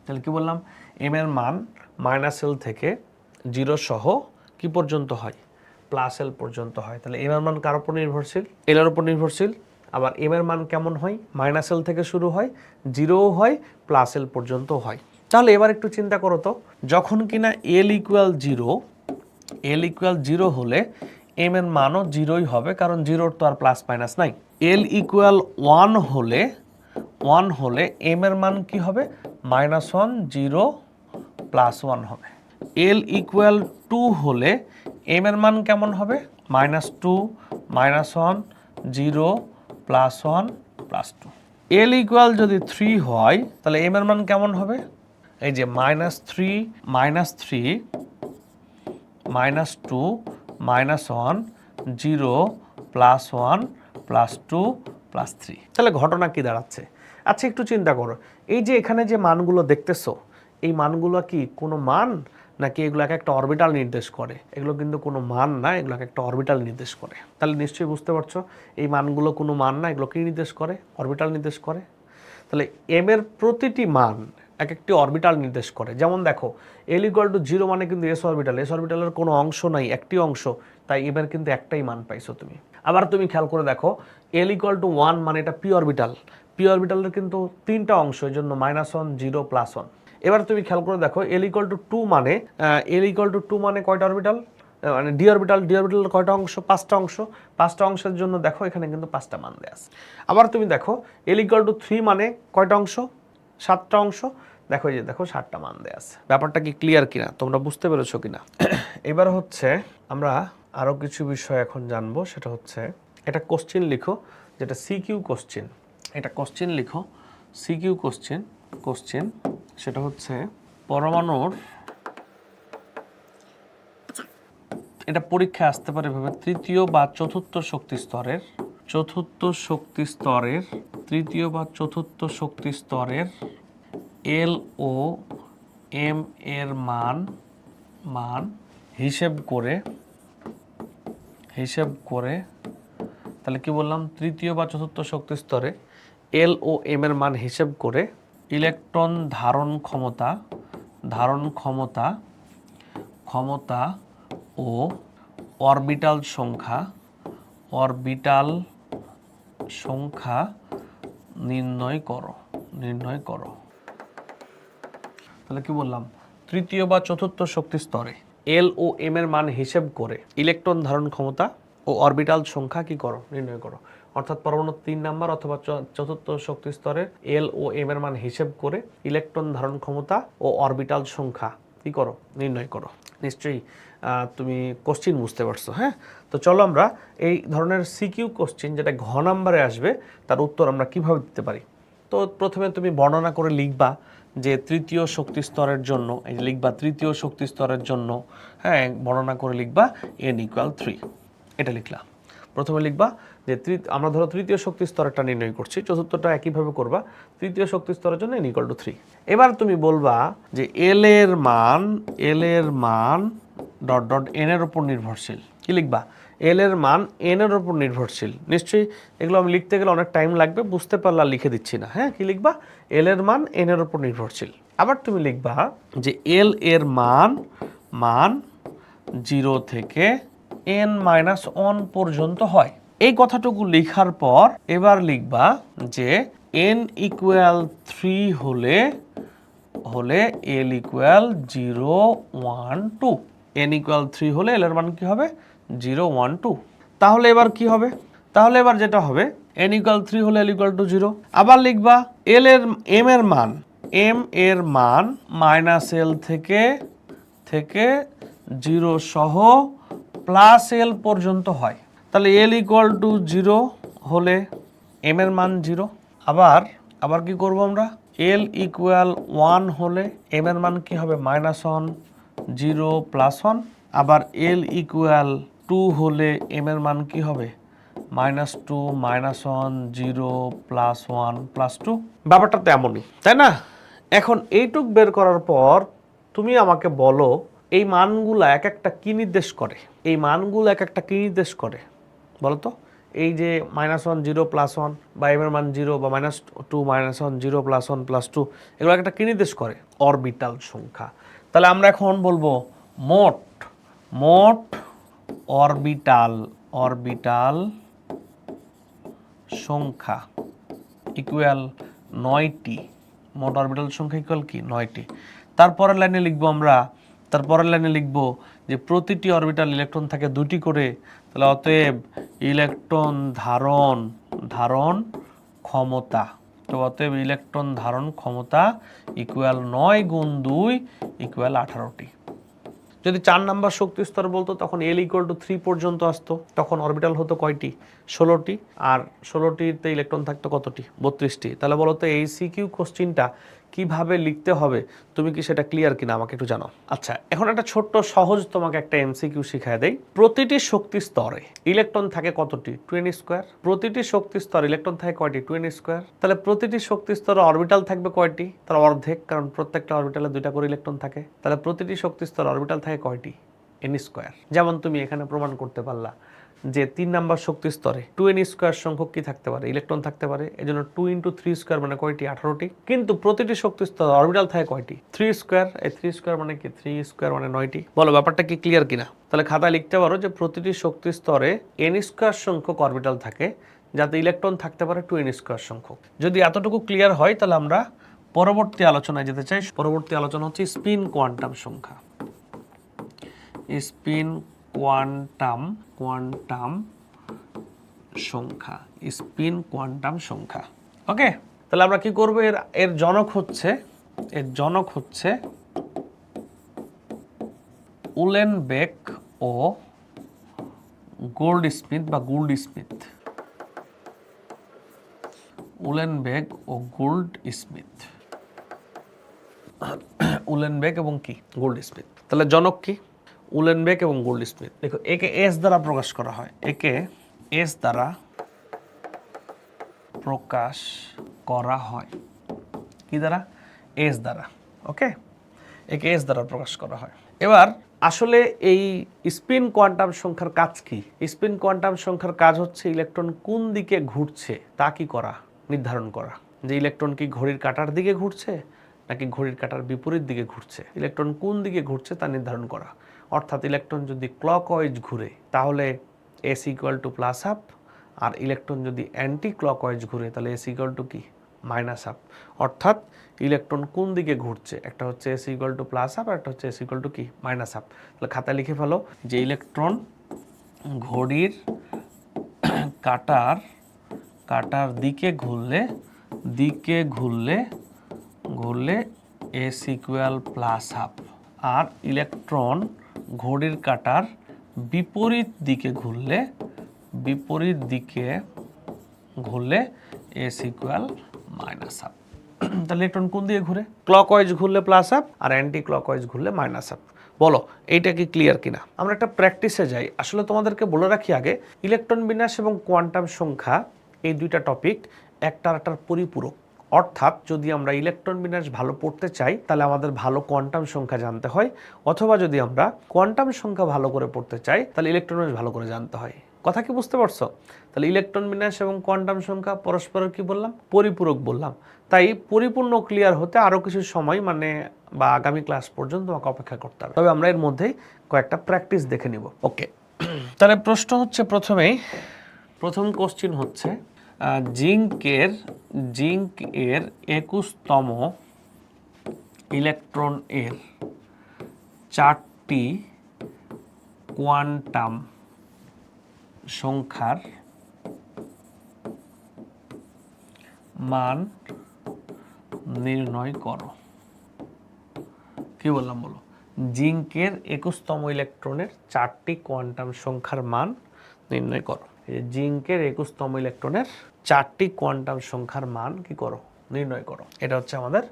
তাহলে কি বললাম? এম এর মান -L থেকে 0 সহ কি পর্যন্ত হয়? +L পর্যন্ত হয়। তাহলে এম এর মান কার উপর নির্ভরশীল? এল এর উপর নির্ভরশীল। আবার এম এর মান কেমন হয়? -L থেকে শুরু হয়, 0ও হয়, +L পর্যন্ত হয়। তাহলে এবার একটু চিন্তা করো তো, যখন কিনা L = 0 হলে এম এর মানও 0ই হবে, কারণ 0-র তো আর প্লাস মাইনাস নাই। L = 1 হলে এম এর মান কি হবে? -1, 0, +1 হবে। L = 2 হলে এম এর মান কেমন হবে? -2, -1, 0, +1, +2। L = যদি 3 হয় তাহলে এম এর মান কেমন হবে? এই যে -3, -3, -2, -1, 0, +1, +2, +3। তাহলে ঘটনা কি দাঁড়াচ্ছে? আচ্ছা একটু চিন্তা করো, এই যে এখানে যে মানগুলো দেখতেছো, এই মানগুলো কি কোনো মান, নাকি এগুলো একটা অরবিটাল নির্দেশ করে? এগুলো কিন্তু কোনো মান না, এগুলো একটা অরবিটাল নির্দেশ করে। তাহলে নিশ্চয়ই বুঝতে পারছো এই মানগুলো কোনো মান না, এগুলো কি নির্দেশ করে? অরবিটাল নির্দেশ করে। তাহলে এম এর প্রতিটি মান এক একটি অরবিটাল নির্দেশ করে। যেমন দেখো L = 0 মানে কিন্তু এস অরবিটালের কোনো অংশ নাই, একটি অংশ, তাই এম এর কিন্তু একটাই মান পাইছো তুমি। আবার তুমি খেয়াল করে দেখো L = 1 মানে এটা পি অরবিটালের কিন্তু 3টা অংশ, এই জন্য -1, 0, +1। এবার তুমি খেয়াল করে দেখো L = 2 মানে কয়টা অরবিটাল? মানে ডি অরবিটালের কয়টা অংশ? 5টা অংশ। 5টা অংশের জন্য দেখো এখানে কিন্তু 5টা মান দেয়া আছে। আবার তুমি দেখো L = 3 মানে কয়টা অংশ? 7টা অংশ। দেখো এই যে দেখো 7টা মান দেয়া আছে। ব্যাপারটা কি ক্লিয়ার কিনা, তোমরা বুঝতে পেরেছো কিনা? এবার হচ্ছে আমরা আরো কিছু বিষয় এখন জানবো, সেটা হচ্ছে একটা কোশ্চেন লিখো, যেটা সিকিউ কোশ্চেন। এটা কোশ্চেন লিখো, সিকিউ কোশ্চেন, সেটা হচ্ছে পরমাণুর, এটা পরীক্ষায় আসতে পারে ভাবে, তৃতীয় বা চতুর্থ শক্তি স্তরের এল ও এম এর মান হিসেব করে তাহলে কি বললাম? তৃতীয় বা চতুর্থ শক্তি স্তরে এল ও এম এর মান হিসেব করে ইলেকট্রন ধারণ ক্ষমতা ও অরবিটাল সংখ্যা নির্ণয় করো। তাহলে কি বললাম? তৃতীয় বা চতুর্থ শক্তি স্তরে এল ও এম এর মান হিসেব করে ইলেকট্রন ধারণ ক্ষমতা ও অরবিটাল সংখ্যা কি করো? নির্ণয় করো। অর্থাৎ পরমাণু 3 নাম্বার অথবা চতুর্থ শক্তি স্তরের এল ও এম এর মান হিসেব করে ইলেকট্রন ধারণ ক্ষমতা ও অরবিটাল সংখ্যা কি করো, নির্ণয় করো। নিশ্চয়ই তুমি কোশ্চিন বুঝতে পারছো। হ্যাঁ, তো চলো আমরা এই ধরনের সিকিউ কোশ্চিন যেটা ঘ নাম্বারে আসবে তার উত্তর আমরা কিভাবে দিতে পারি। তো প্রথমে তুমি বর্ণনা করে লিখবা যে তৃতীয় শক্তি স্তরের জন্য, এই যে লিখবা তৃতীয় শক্তি স্তরের জন্য, হ্যাঁ বর্ণনা করে লিখবা n = 3, এটা লিখলা। প্রথমে লিখবা যে আমরা ধরো তৃতীয় শক্তি স্তরটা নির্ণয় করছি, চতুর্থটা একইভাবে করবা, তৃতীয় শক্তি স্তরের জন্য n = 3। এবার তুমি বলবা যে এল এর মান ডট ডট এন এর উপর নির্ভরশীল। কি লিখবা? এল এর মান এন এর উপর নির্ভরশীল। নিশ্চয়ই এগুলো আমি লিখতে গেলে অনেক টাইম লাগবে, বুঝতে পারলে লিখে দিচ্ছি না। হ্যাঁ, কি লিখবা? এল এর মান এন এর উপর নির্ভরশীল। আবার তুমি লিখবা যে এল এর মান 0 থেকে n-1 পর্যন্ত হয়। এই কথাটুকু লেখার পর এবার লিখবা যে n = 3 হলে l = 0, 1, 2। n = 3 হলে l এর মান কি হবে? 0, 1, 2। তাহলে এবার কি হবে? তাহলে এবার যেটা হবে n = 3 হলে l = 0। আবার লিখবা m এর মান -l থেকে 0 সহ +l পর্যন্ত হয়। তাহলে l = 0 হলে m এর মান 0। আবার কি করব আমরা? l = 1 হলে m এর মান কি হবে? -1, 0, +1। আবার l = 2 হলে m এর মান কি হবে? -2, -1, 0, +1, +2। ব্যাপারটা তো এমনই, তাই না? এখন এইটুক বের করার পর তুমি আমাকে বলো এই মানগুলো এক একটা কি নির্দেশ করে? এই মানগুলো এক একটা কি নির্দেশ করে বলো তো? এই যে -1, 0, +1 বা m এর মান 0 বা -2, -1, 0, +1, +2 এগুলো একটা কি নির্দেশ করে? অরবিটাল সংখ্যা। তাহলে আমরা এখন বলবো মোট অরবিটাল সংখ্যা ইকুয়াল 9টি। মোট অরবিটাল সংখ্যা ইকুয়াল কি? 9টি। তারপরের লাইনে লিখব যে প্রতিটি অরবিটাল ইলেকট্রন থাকে 2টি করে। তাহলে অতএব ইলেকট্রন ধারণ ক্ষমতা, তো অতএব ইলেকট্রন ধারণ ক্ষমতা ইকুয়াল 9 × 2 = 18টি। যদি 4 নাম্বার শক্তি স্তর বলতো তখন l = 3 পর্যন্ত আসতো, তখন অরবিটাল হতো কয়টি? 16টি। আর 16টিতে ইলেকট্রন থাকতো কতটি? 32টি। তাহলে বলো তো এই সিকিউ কোশ্চিনটা কিভাবে লিখতে হবে, তুমি কি সেটা ক্লিয়ার কিনা আমাকে একটু জানাও। আচ্ছা, এখন একটা ছোট্ট সহজ তোমাকে একটা এমসিকিউ শিখায় দেই। প্রতিটি শক্তি স্তরে ইলেকট্রন থাকে কতটি? 2n²। প্রতিটি শক্তি স্তরে ইলেকট্রন থাকে কয়টি? 2n²। তাহলে প্রতিটি শক্তি স্তরে অরবিটাল থাকবে কয়টি? তার অর্ধেক, কারণ প্রত্যেকটা অরবিটালে 2টা করে ইলেকট্রন থাকে। তাহলে প্রতিটি শক্তি স্তরে অরবিটাল থাকে কয়টি? n²। যেমন তুমি এখানে প্রমাণ করতে পারলা যে 3 নাম্বার শক্তি স্তরে 2n² সংখ্যক কি থাকতে পারে? ইলেকট্রন থাকতে পারে। এজন্য 2 × 3² মানে কয়টি? 18টি। কিন্তু প্রতিটি শক্তি স্তরে অরবিটাল থাকে কয়টি? 3²। এই 3² মানে কি? 3² মানে 9টি। বলো ব্যাপারটা কি ক্লিয়ার কিনা? তাহলে খাতায় লিখতে পারো যে প্রতিটি শক্তি স্তরে n² সংখ্যক অরবিটাল থাকে, যাতে ইলেকট্রন থাকতে পারে 2n² সংখ্যক। যদি এতটুকু ক্লিয়ার হয় তাহলে আমরা পরবর্তী আলোচনায় যেতে চাই। পরবর্তী আলোচনা হচ্ছে স্পিন কোয়ান্টাম সংখ্যা। স্পিন কোয়ান্টাম সংখ্যা। ওকে, তাহলে আমরা কি করব? এর জনক হচ্ছে উলেনবেক ও গোল্ডস্মিথ বা গোল্ডস্মিথ। উলেনবেক ও গোল্ডস্মিথ। উলেনবেক এবং কি? গোল্ডস্মিথ। তাহলে জনক কি? উলেনবেক এবং গোল্ডস্মিথ। দেখো, একে এস দ্বারা প্রকাশ করা হয়। একে এস দ্বারা প্রকাশ করা হয়। কি দ্বারা? এস দ্বারা। ওকে, একে এস দ্বারা প্রকাশ করা হয়। এবার আসলে এই স্পিন কোয়ান্টাম সংখ্যার কাজ কি? স্পিন কোয়ান্টাম সংখ্যার কাজ হচ্ছে ইলেকট্রন কোন দিকে ঘুরছে তা কি করা? নির্ধারণ করা। যে ইলেকট্রন কি ঘড়ির কাঁটার দিকে ঘুরছে নাকি ঘড়ির কাঁটার বিপরীত দিকে ঘুরছে, ইলেকট্রন কোন দিকে ঘুরছে তা নির্ধারণ করা। অর্থাৎ ইলেকট্রন যদি ক্লকওয়াইজ ঘুরে তাহলে s = +হাফ, আর ইলেকট্রন যদি অ্যান্টি ক্লকওয়াইজ ঘুরে তাহলে s = কি? -হাফ। অর্থাৎ ইলেকট্রন কোন দিকে ঘুরছে, একটা হচ্ছে s = +হাফ আর একটা হচ্ছে s = কি? -হাফ। তাহলে খাতায় লিখে ফেলো যে ইলেকট্রন ঘড়ির কাঁটার কাটার দিকে ঘুরলে এস ইকুয়াল প্লাস হাফ, আর ইলেকট্রন ঘড়ির কাটার বিপরীত দিকে ঘুরলে এস ইকুয়াল মাইনাস হাফ। তাহলে ইলেকট্রন কোন দিকে ঘুরে? ক্লকওয়াইজ ঘুরলে প্লাস হাফ আর অ্যান্টি ক্লকওয়াইজ ঘুরলে মাইনাস হাফ। বলো এইটা কি ক্লিয়ার কিনা? আমরা একটা প্র্যাকটিসে যাই। আসলে তোমাদেরকে বলে রাখি আগে, ইলেকট্রন বিন্যাস এবং কোয়ান্টাম সংখ্যা এই দুইটা টপিক একটার পরিপূরক। অর্থাৎ যদি আমরা ইলেকট্রন বিন্যাস ভালো পড়তে চাই তাহলে আমাদের ভালো কোয়ান্টাম সংখ্যা জানতে হয়, অথবা যদি আমরা কোয়ান্টাম সংখ্যা ভালো করে পড়তে চাই তাহলে ইলেকট্রন বিন্যাস ভালো করে জানতে হয়। কথা কি বুঝতে পারছো? তাহলে ইলেকট্রন বিন্যাস এবং কোয়ান্টাম সংখ্যা পরস্পরের কি বললাম? পরিপূরক বললাম। তাই পরিপূর্ণ ক্লিয়ার হতে আরও কিছু সময় বা আগামী ক্লাস পর্যন্ত তোমাকে অপেক্ষা করতে হবে। তবে আমরা এর মধ্যেই কয়েকটা প্র্যাকটিস দেখে নিব। ওকে, তাহলে প্রশ্ন হচ্ছে প্রথম কোশ্চিন হচ্ছে জিঙ্ক এর 21তম ইলেকট্রন এর 4টি কোয়ান্টাম সংখ্যার মান নির্ণয় করো। কি বললাম বলো? জিঙ্কের 21তম ইলেকট্রনের 4টি কোয়ান্টাম সংখ্যার মান নির্ণয় করো। জিঙ্কের 21তম ইলেকট্রনের 4টি কোয়ান্টাম সংখ্যার মান কি করো? নির্ণয় করো। এটা হচ্ছে আমাদের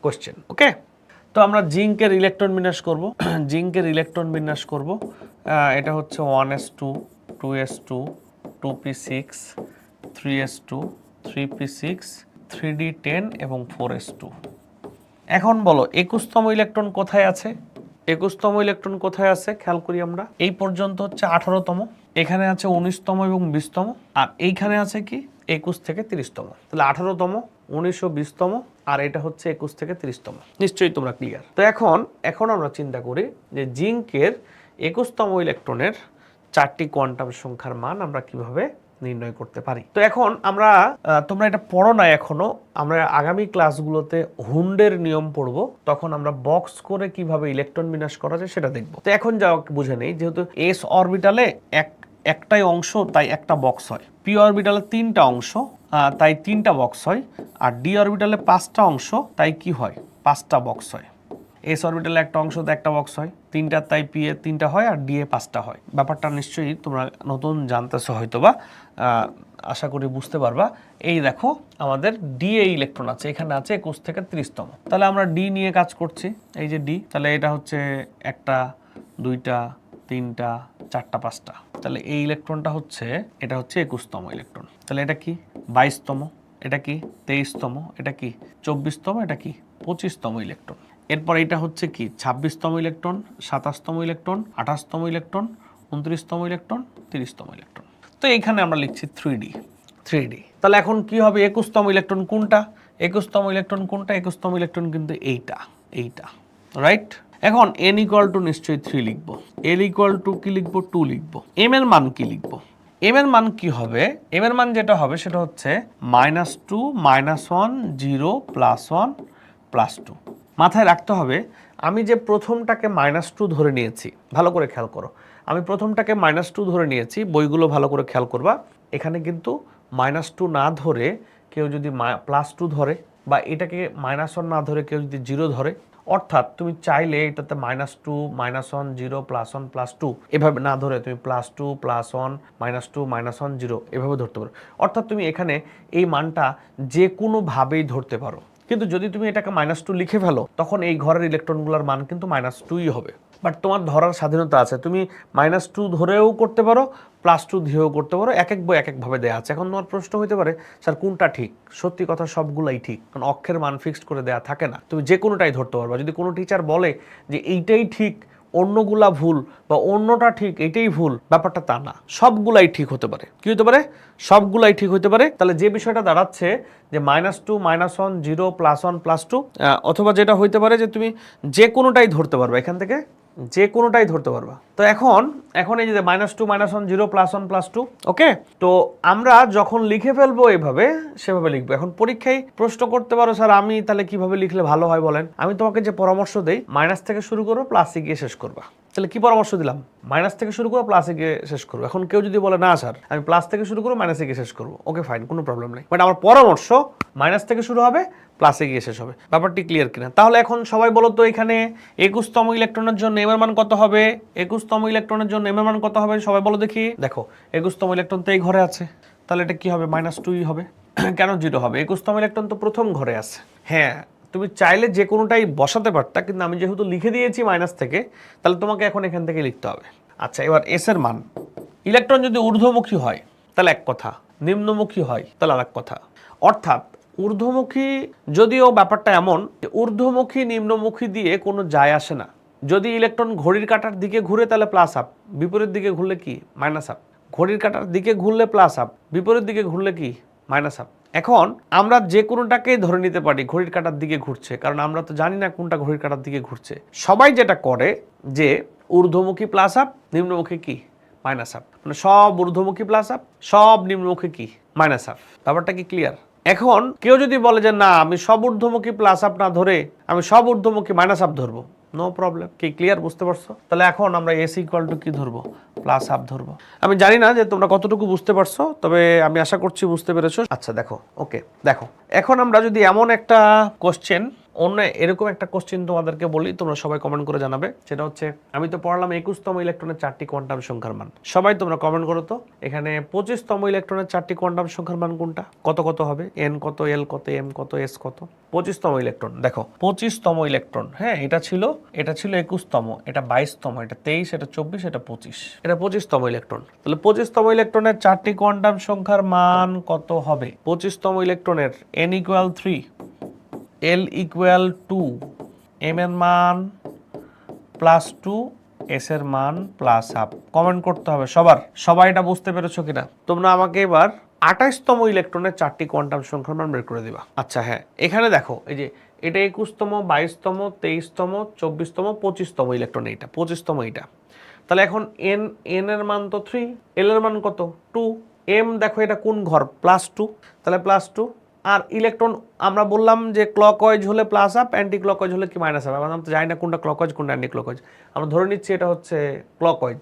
কোশ্চেন। ওকে, তো আমরা জিঙ্কের ইলেকট্রন বিন্যাস করব। এটা হচ্ছে 1s2, 2s2, 2p6, 3s2, 3p6, 3d10 এবং 4s2। এখন বলো 21তম ইলেকট্রন কোথায় আছে? 21তম ইলেকট্রন কোথায় আছে খেয়াল করি আমরা। এই পর্যন্ত হচ্ছে 18তম, এখানে আছে 19তম এবং 20তম, আর এইখানে আছে কি 21 থেকে 30তম। তাহলে 18তম, 19 ও 20তম, আর এটা হচ্ছে 21 থেকে 30তম। নিশ্চয়ই তোমরা ক্লিয়ার। তো এখন আমরা চিন্তা করি যে জিঙ্কের 21তম ইলেকট্রনের 4টি কোয়ান্টাম সংখ্যার মান আমরা কিভাবে নির্ণয় করতে পারি। তো এখন আমরা তোমরা এটা পড়ো না এখনো, আমরা আগামী ক্লাসগুলোতে হুন্ডের নিয়ম পড়ব, তখন আমরা বক্স করে কিভাবে ইলেকট্রন বিন্যাস করা যায় সেটা দেখব। তো এখন যাও বুঝে নেই, যেহেতু এস অরবিটালে একটাই অংশ তাই একটা বক্স হয়, পি অরবিটালে 3টা অংশ তাই 3টা বক্স হয়, আর ডি অরবিটালে 5টা অংশ তাই কি হয়? 5টা বক্স হয়। এস অরবিটালে একটা অংশ তো একটা বক্স হয়, 3টা তাই পি এ 3টা হয় আর ডি এ 5টা হয়। ব্যাপারটা নিশ্চয়ই তোমরা নতুন জানতেছো হয়তোবা, আশা করি বুঝতে পারবা। এই দেখো আমাদের ডি এ ইলেকট্রন আছে, এখানে আছে 21 থেকে 30তম। তাহলে আমরা ডি নিয়ে কাজ করছি, এই যে ডি। তাহলে এটা হচ্ছে 1টা 2টা 3টা 4টা 5টা। তাহলে এই ইলেকট্রনটা হচ্ছে, এটা হচ্ছে 21তম ইলেকট্রন। তাহলে এটা কি 22তম, এটা কি 23তম, এটা কি 24তম, এটা কি 25তম ইলেকট্রন। এরপর এটা হচ্ছে কি 26তম ইলেকট্রন, 27তম ইলেকট্রন, 28তম ইলেকট্রন, 29তম ইলেকট্রন, 30তম ইলেকট্রন। তো এইখানে আমরা লিখছি 3D। তাহলে এখন কি হবে? 21তম ইলেকট্রন কোনটা? 21তম ইলেকট্রন কিন্তু এইটা, রাইট? এখন n ইকুয়াল টু নিশ্চয়ই 3 লিখবো, l ইকুয়াল টু কি লিখবো? 2 লিখবো। m এর মান কি লিখবো? m এর মান কি হবে? m এর মান যেটা হবে সেটা হচ্ছে -2, -1, 0, +1, +2। মাথায় রাখতে হবে আমি যে প্রথমটাকে -2 ধরে নিয়েছি, ভালো করে খেয়াল করো, আমি প্রথমটাকে -2 ধরে নিয়েছি, বইগুলো ভালো করে খেয়াল করবা। এখানে কিন্তু -2 না ধরে কেউ যদি +2 ধরে, বা এটাকে -1 না ধরে কেউ যদি 0 ধরে, অর্থাৎ তুমি চাইলে এটাতে -2, -1, 0, +1, +2 এভাবে না ধরে তুমি +2, +1, -2, -1, 0 এভাবে ধরতে পারো। অর্থাৎ তুমি এখানে এই মানটা যে কোনোভাবেই ধরতে পারো। কিন্তু যদি তুমি এটাকে -2 লিখে ফেলো, তখন এই ঘরের ইলেকট্রনগুলোর মান কিন্তু -2ই হবে। বাট তোমার ধরার স্বাধীনতা আছে, তুমি -2 ধরেও করতে পারো, +2 দিয়েও করতে পারো, এক এক বই এক একভাবে দেওয়া আছে। এখন তোমার প্রশ্ন হতে পারে, স্যার কোনটা ঠিক? সত্যি কথা সবগুলাই ঠিক, কারণ অক্ষের মান ফিক্সড করে দেওয়া থাকে না, তুমি যে কোনোটাই ধরতে পারবা। যদি কোনো টিচার বলে যে এইটাই ঠিক অন্যগুলা ভুল, বা অন্যটা ঠিক এইটাই ভুল, ব্যাপারটা তা না, সবগুলাই ঠিক হতে পারে। কি হতে পারে? সবগুলাই ঠিক হতে পারে। তাহলে যে বিষয়টা দাঁড়াচ্ছে যে -2, -1, 0, +1, +2, অথবা যেটা হইতে পারে যে তুমি যে কোনোটাই ধরতে পারবে, এখান থেকে যে কোনোটাই ধরতে পারবা। তো এখন এই যে -2, -1, 0, +1, +2, ওকে। তো আমরা যখন লিখে ফেলবো এভাবে, সেভাবে লিখবো। এখন পরীক্ষায় প্রশ্ন করতে পারো, স্যার আমি তাহলে কিভাবে লিখলে ভালো হয় বলেন? আমি তোমাকে যে পরামর্শ দেই, মাইনাস থেকে শুরু করো, প্লাসে গিয়ে শেষ করবা। তাহলে কি পরামর্শ দিলাম? মাইনাস থেকে শুরু করো, প্লাসে গিয়ে শেষ করবো। এখন কেউ যদি বলে না স্যার আমি প্লাস থেকে শুরু করবো, মাইনাসে গিয়ে শেষ করবো, ওকে ফাইন, কোনো প্রবলেম নেই, বাট আমার পরামর্শ মাইনাস থেকে শুরু হবে, প্লাসে গিয়ে শেষ হবে। ব্যাপারটি ক্লিয়ার কিনা? তাহলে এখন সবাই বলো তো এখানে 21তম ইলেকট্রনের জন্য এম এর মান কত হবে? 21তম ইলেকট্রনের জন্য এম এর মান কত হবে সবাই বলো দেখি। দেখো 21তম ইলেকট্রন তো এই ঘরে আছে, তাহলে এটা কি হবে? -2 হবে। কেন 0 হবে? 21তম ইলেকট্রন তো প্রথম ঘরে আছে। হ্যাঁ, তুমি চাইলে যে কোনোটাই বসাতে পারতা, কিন্তু আমি যেহেতু লিখে দিয়েছি মাইনাস থেকে, তাহলে তোমাকে এখন এখান থেকে লিখতে হবে। আচ্ছা, এবার এস এর মান, ইলেকট্রন যদি ঊর্ধ্বমুখী হয় তাহলে এক কথা, নিম্নমুখী হয় তাহলে আরেক কথা। অর্থাৎ ঊর্ধ্বমুখী, যদিও ব্যাপারটা এমন যে ঊর্ধ্বমুখী নিম্নমুখী দিয়ে কোনো যায় আসে না। যদি ইলেকট্রন ঘড়ির কাঁটার দিকে ঘুরে তাহলে প্লাস আপ, বিপরীত দিকে ঘুরলে কি? Minus up. ঘড়ির কাঁটার দিকে ঘুরলে প্লাস আপ, বিপরীত দিকে ঘুরলে কি? Minus up. এখন আমরা যে কোনোটাকেই ধরে নিতে পারি ঘড়ির কাঁটার দিকে ঘুরছে, কারণ আমরা তো জানি না কোনটা ঘড়ির কাঁটার দিকে ঘুরছে। সবাই যেটা করে যে ঊর্ধ্বমুখী প্লাস আপ, নিম্নমুখী কি? Minus up. মানে সব ঊর্ধ্বমুখী প্লাস আপ, সব নিম্নমুখী কি? Minus up. ব্যাপারটা কি ক্লিয়ার? এখন কেউ যদি বলে যে না আমি সব ঊর্ধ্বমুখী প্লাস আপ না ধরে আমি সব ঊর্ধ্বমুখী মাইনাস আপ ধরবো, নো প্রবলেম। কি ক্লিয়ার? বুঝতে পারছো? তাহলে এখন আমরা এস ইকুয়াল টু কি ধরবো? প্লাস আপ ধরবো। আমি জানি না যে তোমরা কতটুকু বুঝতে পারছো, তবে আমি আশা করছি বুঝতে পেরেছো। আচ্ছা দেখো, ওকে দেখো, এখন আমরা যদি এমন একটা কোশ্চেন, অন্য এরকম একটা কোশ্চেন তোমাদেরকে বলি, তোমরা সবাই কমেন্ট করে জানাবে। সেটা হচ্ছে, আমি তো পড়লাম 21তম ইলেকট্রনের 4টি কোয়ান্টাম সংখ্যার মান। সবাই তোমরা কমেন্ট করো তো এখানে 25তম ইলেকট্রনের 4টি কোয়ান্টাম সংখ্যার মান কোনটা? কত কত হবে? এন কত, এল কত, এম কত, এস কত? 25তম ইলেকট্রন। দেখো 25তম ইলেকট্রন, হ্যাঁ এটা ছিল 21তম, এটা 22তম, এটা 23, এটা 24, এটা 25, এটা 25তম ইলেকট্রন। তাহলে 25তম ইলেকট্রনের 4টি কোয়ান্টাম সংখ্যার মান কত হবে? 25তম ইলেকট্রনের n equal 3, L equal 2, m এর মান +2, এস এর মান প্লাস হাফ। কমেন্ট করতে হবে সবার। সবাই এটা বুঝতে পেরেছো কিনা? তোমরা আমাকে এবার 28তম ইলেকট্রনের 4টি কোয়ান্টাম সংখ্যার মান বের করে দিবা। আচ্ছা হ্যাঁ, এখানে দেখো এই যে এটা 21তম, 22তম, 23তম, 24তম, 25তম ইলেকট্রন, এইটা 25তম এইটা। তাহলে এখন এন এর মান তো 3, এল এর মান কত? 2, এম দেখো এটা কোন ঘর? +2, তাহলে +2। আর ইলেকট্রন আমরা বললাম যে ক্লকওয়াইজ হলে প্লাস আপ, অ্যান্টি ক্লকওয়াইজ হলে কি মাইনাস আপ। আমরা তো জানি না কোনটা ক্লকওয়াইজ কোনটা অ্যান্টি ক্লকওয়াইজ। আমরা ধরে নিচ্ছি এটা হচ্ছে ক্লকওয়াইজ।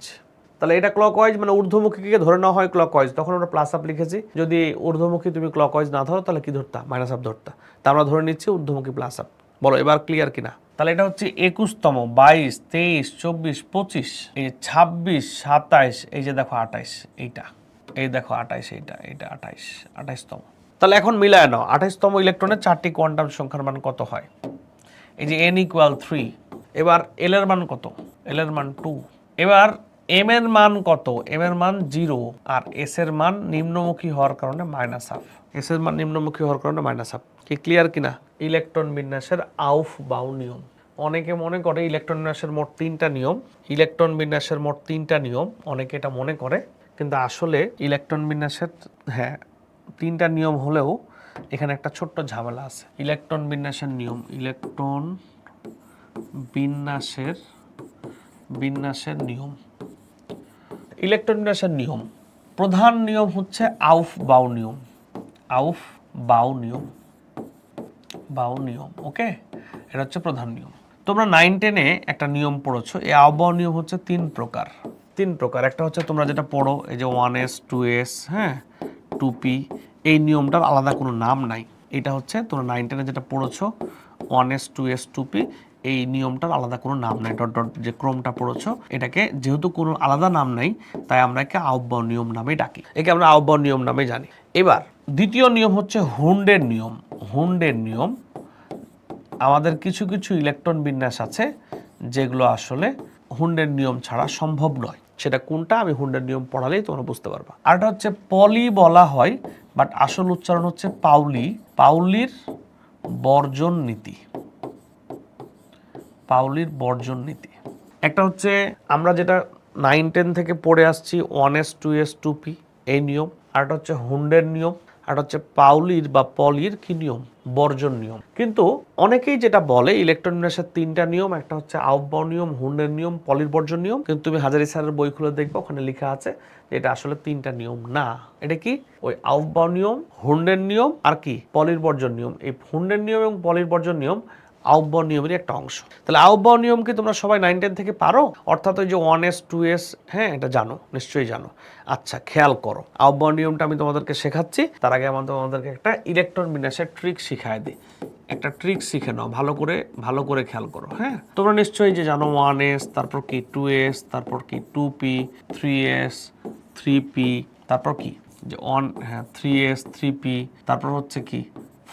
তাহলে এটা ক্লকওয়াইজ মানে ঊর্ধ্বমুখীকে ধরে নেওয়া হয় ক্লকওয়াইজ, তখন আমরা প্লাস আপ লিখেছি। যদি ঊর্ধ্বমুখী তুমি ক্লকওয়াইজ না ধরো তাহলে কি ধরতা? Minus up ধরতা। তা আমরা ধরে নিচ্ছি ঊর্ধ্বমুখী প্লাস আপ। বলো এবার ক্লিয়ার কিনা? তাহলে এটা হচ্ছে 21তম, 22, 23, 24, 25, এই 26, 27, এই যে দেখো 28, এইটা, এই দেখো 28, এইটা 28, 28তম। তাহলে এখন মিলায় নাও 28তম ইলেকট্রনের 4টি কোয়ান্টাম সংখ্যার মান কত হয়? এই যে n ইকুয়াল 3, এবার এল এর মান কত? এল এর মান 2, এবার এম এর মান কত? এম এর মান 0, আর এস এর মান নিম্নমুখী হওয়ার কারণে মাইনাস হাফ। এস এর মান নিম্নমুখী হওয়ার কারণে মাইনাস হাফ। কি ক্লিয়ার কিনা? ইলেকট্রন বিন্যাসের আউফ বাউ নিয়ম। অনেকে মনে করে ইলেকট্রন বিন্যাসের মোট 3টা নিয়ম, ইলেকট্রন বিন্যাসের মোট 3টা নিয়ম, অনেকে এটা মনে করে, কিন্তু আসলে ইলেকট্রন বিন্যাসের হ্যাঁ 3টা নিয়ম হলেও এখানে একটা ছোট্ট ঝামেলা আছে। ইলেকট্রন বিন্যাসের নিয়ম, ইলেকট্রন বিন্যাসের নিয়ম, ইলেকট্রন বিন্যাসের নিয়ম, প্রধান নিয়ম হচ্ছে আউফ বাউ নিয়ম। আউফ বাউ নিয়ম, বাউ নিয়ম, ওকে, এটা হচ্ছে প্রধান নিয়ম। তোমরা 9-10-এ একটা নিয়ম পড়েছো। এই আউফ বাউ নিয়ম হচ্ছে 3 প্রকার। একটা হচ্ছে তোমরা যেটা পড়ো এই যে 1s, 2s, হ্যাঁ 2p, এই নিয়মটার আলাদা কোনো নাম নাই। এটা হচ্ছে তোমরা 9-10-এ যেটা পড়েছো 1s, 2s, 2p, এই নিয়মটার আলাদা কোনো নাম নাই। ডট ডট যে ক্রমটা পড়েছো, এটাকে যেহেতু কোনো আলাদা নাম নাই, তাই আমরা একে আউফ বাউ নিয়ম নামে ডাকি। একে আমরা আউফ বাউ নিয়ম নামে জানি। এবার দ্বিতীয় নিয়ম হচ্ছে হুন্ডের নিয়ম। হুন্ডের নিয়ম, আমাদের কিছু কিছু ইলেকট্রন বিন্যাস আছে যেগুলো আসলে হুন্ডের নিয়ম ছাড়া সম্ভব নয়। সেটা কোনটা আমি হুন্ডের নিয়ম পড়ালেই তোমরা বুঝতে পারবা। আর এটা হচ্ছে পলি বলা হয়, বাট আসল উচ্চারণ হচ্ছে পাউলি। পাউলির বর্জন নীতি, পাউলির বর্জন নীতি। একটা হচ্ছে আমরা যেটা 9-10 থেকে পড়ে আসছি 1s, 2s, 2p, এই নিয়ম। আর এটা হচ্ছে হুন্ডের নিয়ম। আর হচ্ছে পাউলির বা পলির কি নিয়ম? বর্জন নিয়ম। কিন্তু অনেকেই যেটা বলে ইলেকট্রন বিন্যাসের 3টা নিয়ম, একটা হচ্ছে আউফ বাউ নিয়ম, হুন্ডের নিয়ম, পলির বর্জন নিয়ম। কিন্তু তুমি হাজারি স্যারের বই খুলে দেখবে ওখানে লেখা আছে যে এটা আসলে 3টা নিয়ম না। এটা কি? ওই আউফ বাউ নিয়ম, হুন্ডের নিয়ম, আর কি পলির বর্জন নিয়ম। এই হুন্ডের নিয়ম এবং পলির বর্জন নিয়ম আউফবাউ নিয়মেরই একটা অংশ। তাহলে আউফবাউ নিয়ম কি তোমরা সবাই 9-10 থেকে পারো? অর্থাৎ ওই যে 1s 2s, হ্যাঁ এটা জানো, নিশ্চয়ই জানো। আচ্ছা খেয়াল করো, আউফবাউ নিয়মটা আমি তোমাদেরকে শেখাচ্ছি, তার আগে আমি তোমাদেরকে একটা ইলেকট্রন বিন্যাসের ট্রিক শিখায় দিই। একটা ট্রিক শিখে নাও, ভালো করে খেয়াল করো। হ্যাঁ তোমরা নিশ্চয়ই যে জানো 1s, তারপর কি 2s, তারপর কি 2p, 3s, 3p, তারপর কি যে 3s, 3p, তারপর হচ্ছে কি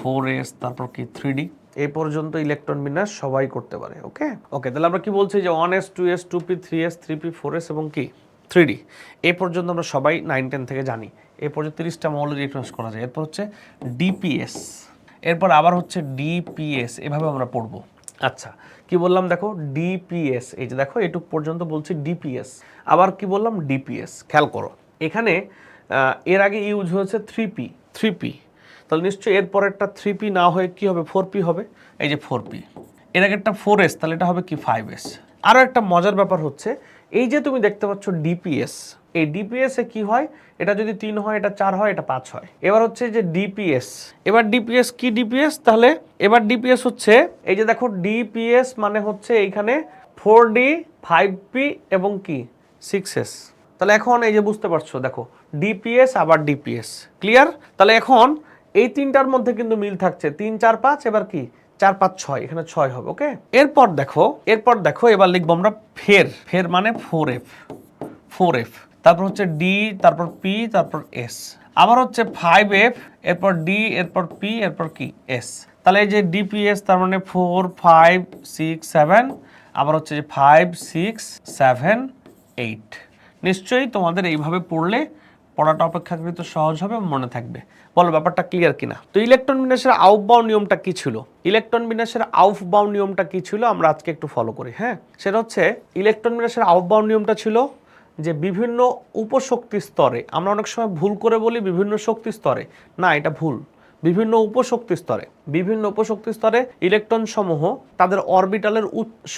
4s, তারপর কি 3d। এই পর্যন্ত ইলেকট্রন বিন্যাস সবাই করতে পারে। ওকে ওকে, তাহলে আমরা কি বলছি যে 1s, 2s, 2p, 3s, 3p, 4s এবং কি 3d। এই পর্যন্ত আমরা সবাই 9-10 থেকে জানি। এই পর্যন্ত 30টা মৌলের রিফারেন্স করা যায়। এরপর হচ্ছে ডিপিএস, এরপর আবার হচ্ছে ডিপিএস, এভাবে আমরা পড়বো। আচ্ছা কি বললাম দেখো, ডিপিএস, এই যে দেখো এটুক পর্যন্ত বলছি ডিপিএস, আবার কি বললাম ডিপিএস। খেয়াল করো এখানে এর আগে ইউজ হয়েছে 3p, তাহলে নিশ্চয়ই এর পরেরটা 3p না হয়ে কি হবে 4p হবে, এই যে 4p। এর আগে একটা 4s, তাহলে এটা হবে কি 5s। আরও একটা মজার ব্যাপার হচ্ছে এই যে তুমি দেখতে পাচ্ছ ডিপিএস, এই ডিপিএস এ কি হয়, এটা যদি 3 হয় এটা 4 হয়, এটা 5 হয়। এবার হচ্ছে যে ডিপিএস, এবার ডিপিএস কি ডিপিএস, তাহলে এবার ডিপিএস হচ্ছে এই যে দেখো ডিপিএস মানে হচ্ছে এইখানে 4d, 5p এবং কি 6s। তাহলে এখন এই যে বুঝতে পারছো দেখো ডিপিএস আবার ডিপিএস, ক্লিয়ার? তাহলে এখন এই তিনটার মধ্যে কিন্তু মিল থাকছে 3 4 5, এবার কি 4 5 6, এখানে 6 হবে। ওকে এরপর দেখো এবার লিখবো আমরা ফের মানে 4f, তারপর হচ্ছে ডি, তারপর পি, তারপর এস, আবার হচ্ছে 5f, এরপর ডি, এরপর পি, এরপর কি এস। তাহলে এই যে ডিপিএস তার মানে 4 5 6 7, আবার হচ্ছে যে 5 6 7 8। নিশ্চয়ই তোমাদের এইভাবে পড়াটা অপেক্ষাকৃত সহজ হবে, মনে থাকবে। বলো ব্যাপারটা ক্লিয়ার কিনা? তো ইলেকট্রন বিন্যাসের আউফবাউ নিয়মটা কি ছিল? ইলেকট্রন বিন্যাসের আউফবাউ নিয়মটা কি ছিল আমরা আজকে একটু ফলো করি। হ্যাঁ সেটা হচ্ছে ইলেকট্রন বিন্যাসের আউফবাউ নিয়মটা ছিল যে বিভিন্ন উপশক্তি স্তরে, আমরা অনেক সময় ভুল করে বলি বিভিন্ন শক্তি স্তরে, না এটা ভুল। বিভিন্ন উপশক্তি স্তরে ইলেকট্রন সমূহ তাদের অরবিটালের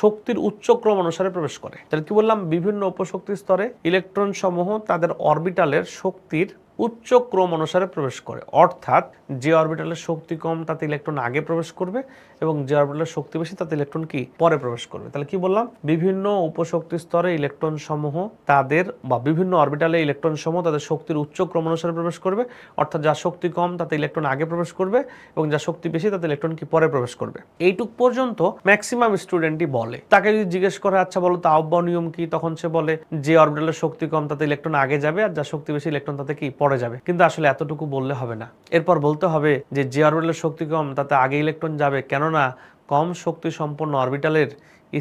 শক্তির উচ্চ ক্রম অনুসারে প্রবেশ করে। তাহলে কি বললাম, বিভিন্ন উপশক্তি স্তরে ইলেকট্রন সমূহ তাদের অরবিটালের শক্তির উচ্চ ক্রম অনুসারে প্রবেশ করে, অর্থাৎ যে অরবিটালের শক্তি কম তাতে ইলেকট্রন আগে প্রবেশ করবে এবং যে অরবিটালের শক্তি বেশি তাতে ইলেকট্রন কি পরে প্রবেশ করবে। তাহলে কি বললাম, বিভিন্ন উপশক্তি স্তরে ইলেকট্রন সমূহ তাদের বা বিভিন্ন অরবিটালে ইলেকট্রন সমূহ তাদের শক্তির উচ্চ ক্রম অনুসারে প্রবেশ করবে, অর্থাৎ যার শক্তি কম তাতে ইলেকট্রন আগে প্রবেশ করবে এবং যার শক্তি বেশি তাতে ইলেকট্রন কি পরে প্রবেশ করবে। এইটুক পর্যন্ত ম্যাক্সিমাম স্টুডেন্টই বলে। তাকে যদি জিজ্ঞেস করে আচ্ছা বলো তো আউফবাউ নিয়ম কি, তখন সে বলে যে অরবিটালের শক্তি কম তাতে ইলেকট্রন আগে যাবে আর যার শক্তি বেশি ইলেকট্রন তাতে কি পরে যাবে। কিন্তু আসলে এতটুকু বললে হবে না, এরপর বলতে হবে যে অরবিটালের শক্তি কম তাতে আগে ইলেকট্রন যাবে, কেননা কম শক্তি সম্পন্ন অরবিটালের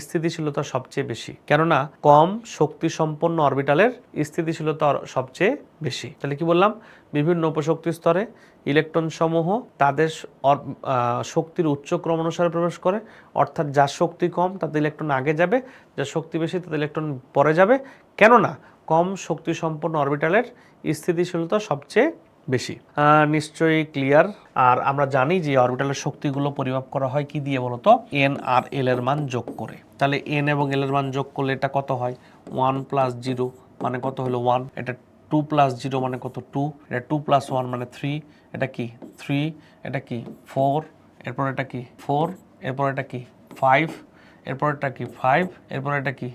স্থিতিশীলতা সবচেয়ে বেশি, কেননা কম শক্তি সম্পন্ন অরবিটালের স্থিতিশীলতা সবচেয়ে বেশি। তাহলে কি বললাম, বিভিন্ন উপশক্তি স্তরে ইলেকট্রন সমূহ তাদের শক্তির উচ্চ ক্রম অনুসারে প্রবেশ করে, অর্থাৎ যার শক্তি কম তাতে ইলেকট্রন আগে যাবে, যার শক্তি বেশি তাতে ইলেকট্রন পরে যাবে, কেননা কম শক্তি সম্পন্ন অরবিটালের স্থিতিশীলতা সবচেয়ে বেশি। নিশ্চয়ই ক্লিয়ার। আর আমরা জানি যে অরবিটালের শক্তিগুলো পরিমাপ করা হয় কি দিয়ে বলতো, এন আর এল এর মান যোগ করে। তাহলে এন এবং এল এর মান যোগ করলে এটা কত হয়, 1 + 0 মানে কত হলো 1, এটা 2 + 0 মানে কত 2, এটা 2 + 1 মানে 3, এটা কি 3, এটা কি 4, এরপর এটা কি 4, এরপর এটা কি 5, এরপর এটা কি 5, এরপর এটা কি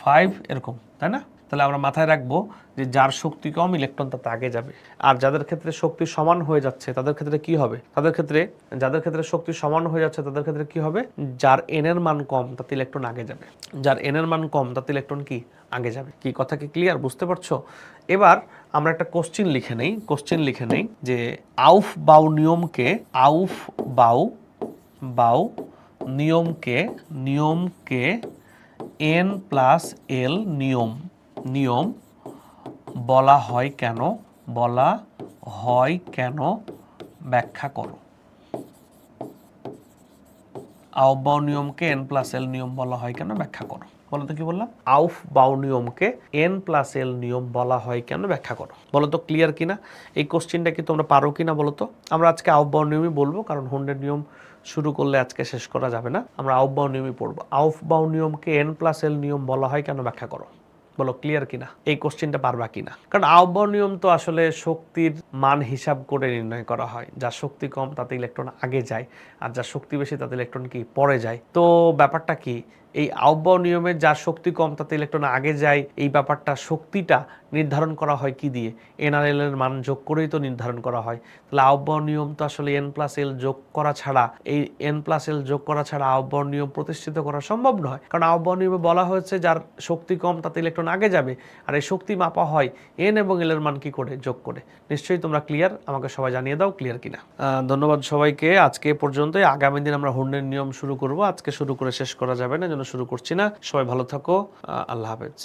5, এরকম, তাই না? তাহলে আমরা মাথায় রাখবো যে যার শক্তি কম ইলেকট্রন তাতে আগে যাবে, আর যাদের ক্ষেত্রে শক্তি সমান হয়ে যাচ্ছে তাদের ক্ষেত্রে কি হবে, যাদের ক্ষেত্রে শক্তি সমান হয়ে যাচ্ছে তাদের ক্ষেত্রে কি হবে, যার এন এর মান কম তাতে ইলেকট্রন আগে যাবে, যার এন এর মান কম তাতে ইলেকট্রন কি আগে যাবে। কি কথা কি ক্লিয়ার, বুঝতে পারছো? এবার আমরা একটা কোশ্চেন লিখে নেই যে আউফবাউ নিয়মকে এন প্লাস এল নিয়ম বলা হয় কেন ব্যাখ্যা করো। আউফবাউ নিয়মকে এন প্লাস এল নিয়ম বলা হয় কেন ব্যাখ্যা করো। বলো তো কি বললাম, আউফবাউ নিয়মকে এন প্লাস এল নিয়ম বলা হয় কেন ব্যাখ্যা করো। বলো তো ক্লিয়ার কিনা, এই কোশ্চেনটা কি তোমরা পারো কিনা বলো তো। আমরা আজকে আউফবাউ নিয়মই বলবো, কারণ হুন্ডের নিয়ম শুরু করলে আজকে শেষ করা যাবে না, আমরা আউফবাউ নিয়মই পড়বো। আউফবাউ নিয়মকে এন প্লাস এল নিয়ম বলা হয় কেন ব্যাখ্যা করো। বলো ক্লিয়ার কিনা, এই কোশ্চেনটা পারবা কিনা? কারণ আহ্বায়ক নিয়ম তো আসলে শক্তির মান হিসাব করে নির্ণয় করা হয়, যার শক্তি কম তাতে ইলেকট্রন আগে যায়, আর যার শক্তি বেশি তাতে ইলেকট্রন কি পরে যায়। তো ব্যাপারটা কি, এই আহ্বায়ক নিয়মে যার শক্তি কম তাতে ইলেকট্রন আগে যায়, এই ব্যাপারটা শক্তিটা নির্ধারণ করা হয় কি দিয়ে? এনআরএল এর মান যোগ করেই তো নির্ধারণ করা হয়। তাহলে আহ্বায়ক নিয়ম তো আসলে n+l যোগ করা ছাড়া, এই n+l যোগ করা ছাড়া আহ্বায়ক নিয়ম প্রতিষ্ঠিত করা সম্ভব নয়। কারণ আহ্বায়ক নিয়মে বলা হয়েছে যার শক্তি কম তাতে ইলেকট্রন আগে যাবে, আর এই শক্তি মাপা হয় n এবং l এর মান কি করে? যোগ করে। নিশ্চয়ই তোমরা ক্লিয়ার, আমাকে সবাই জানিয়ে দাও ক্লিয়ার কিনা। ধন্যবাদ সবাইকে, আজকে পর্যন্তই। আগামী দিন আমরা হুন্ডের নিয়ম শুরু করব, আজকে শুরু করে শেষ করা যাবে না, জন্য শুরু করছি না। সবাই ভালো থাকো, আল্লাহ হাফেজ।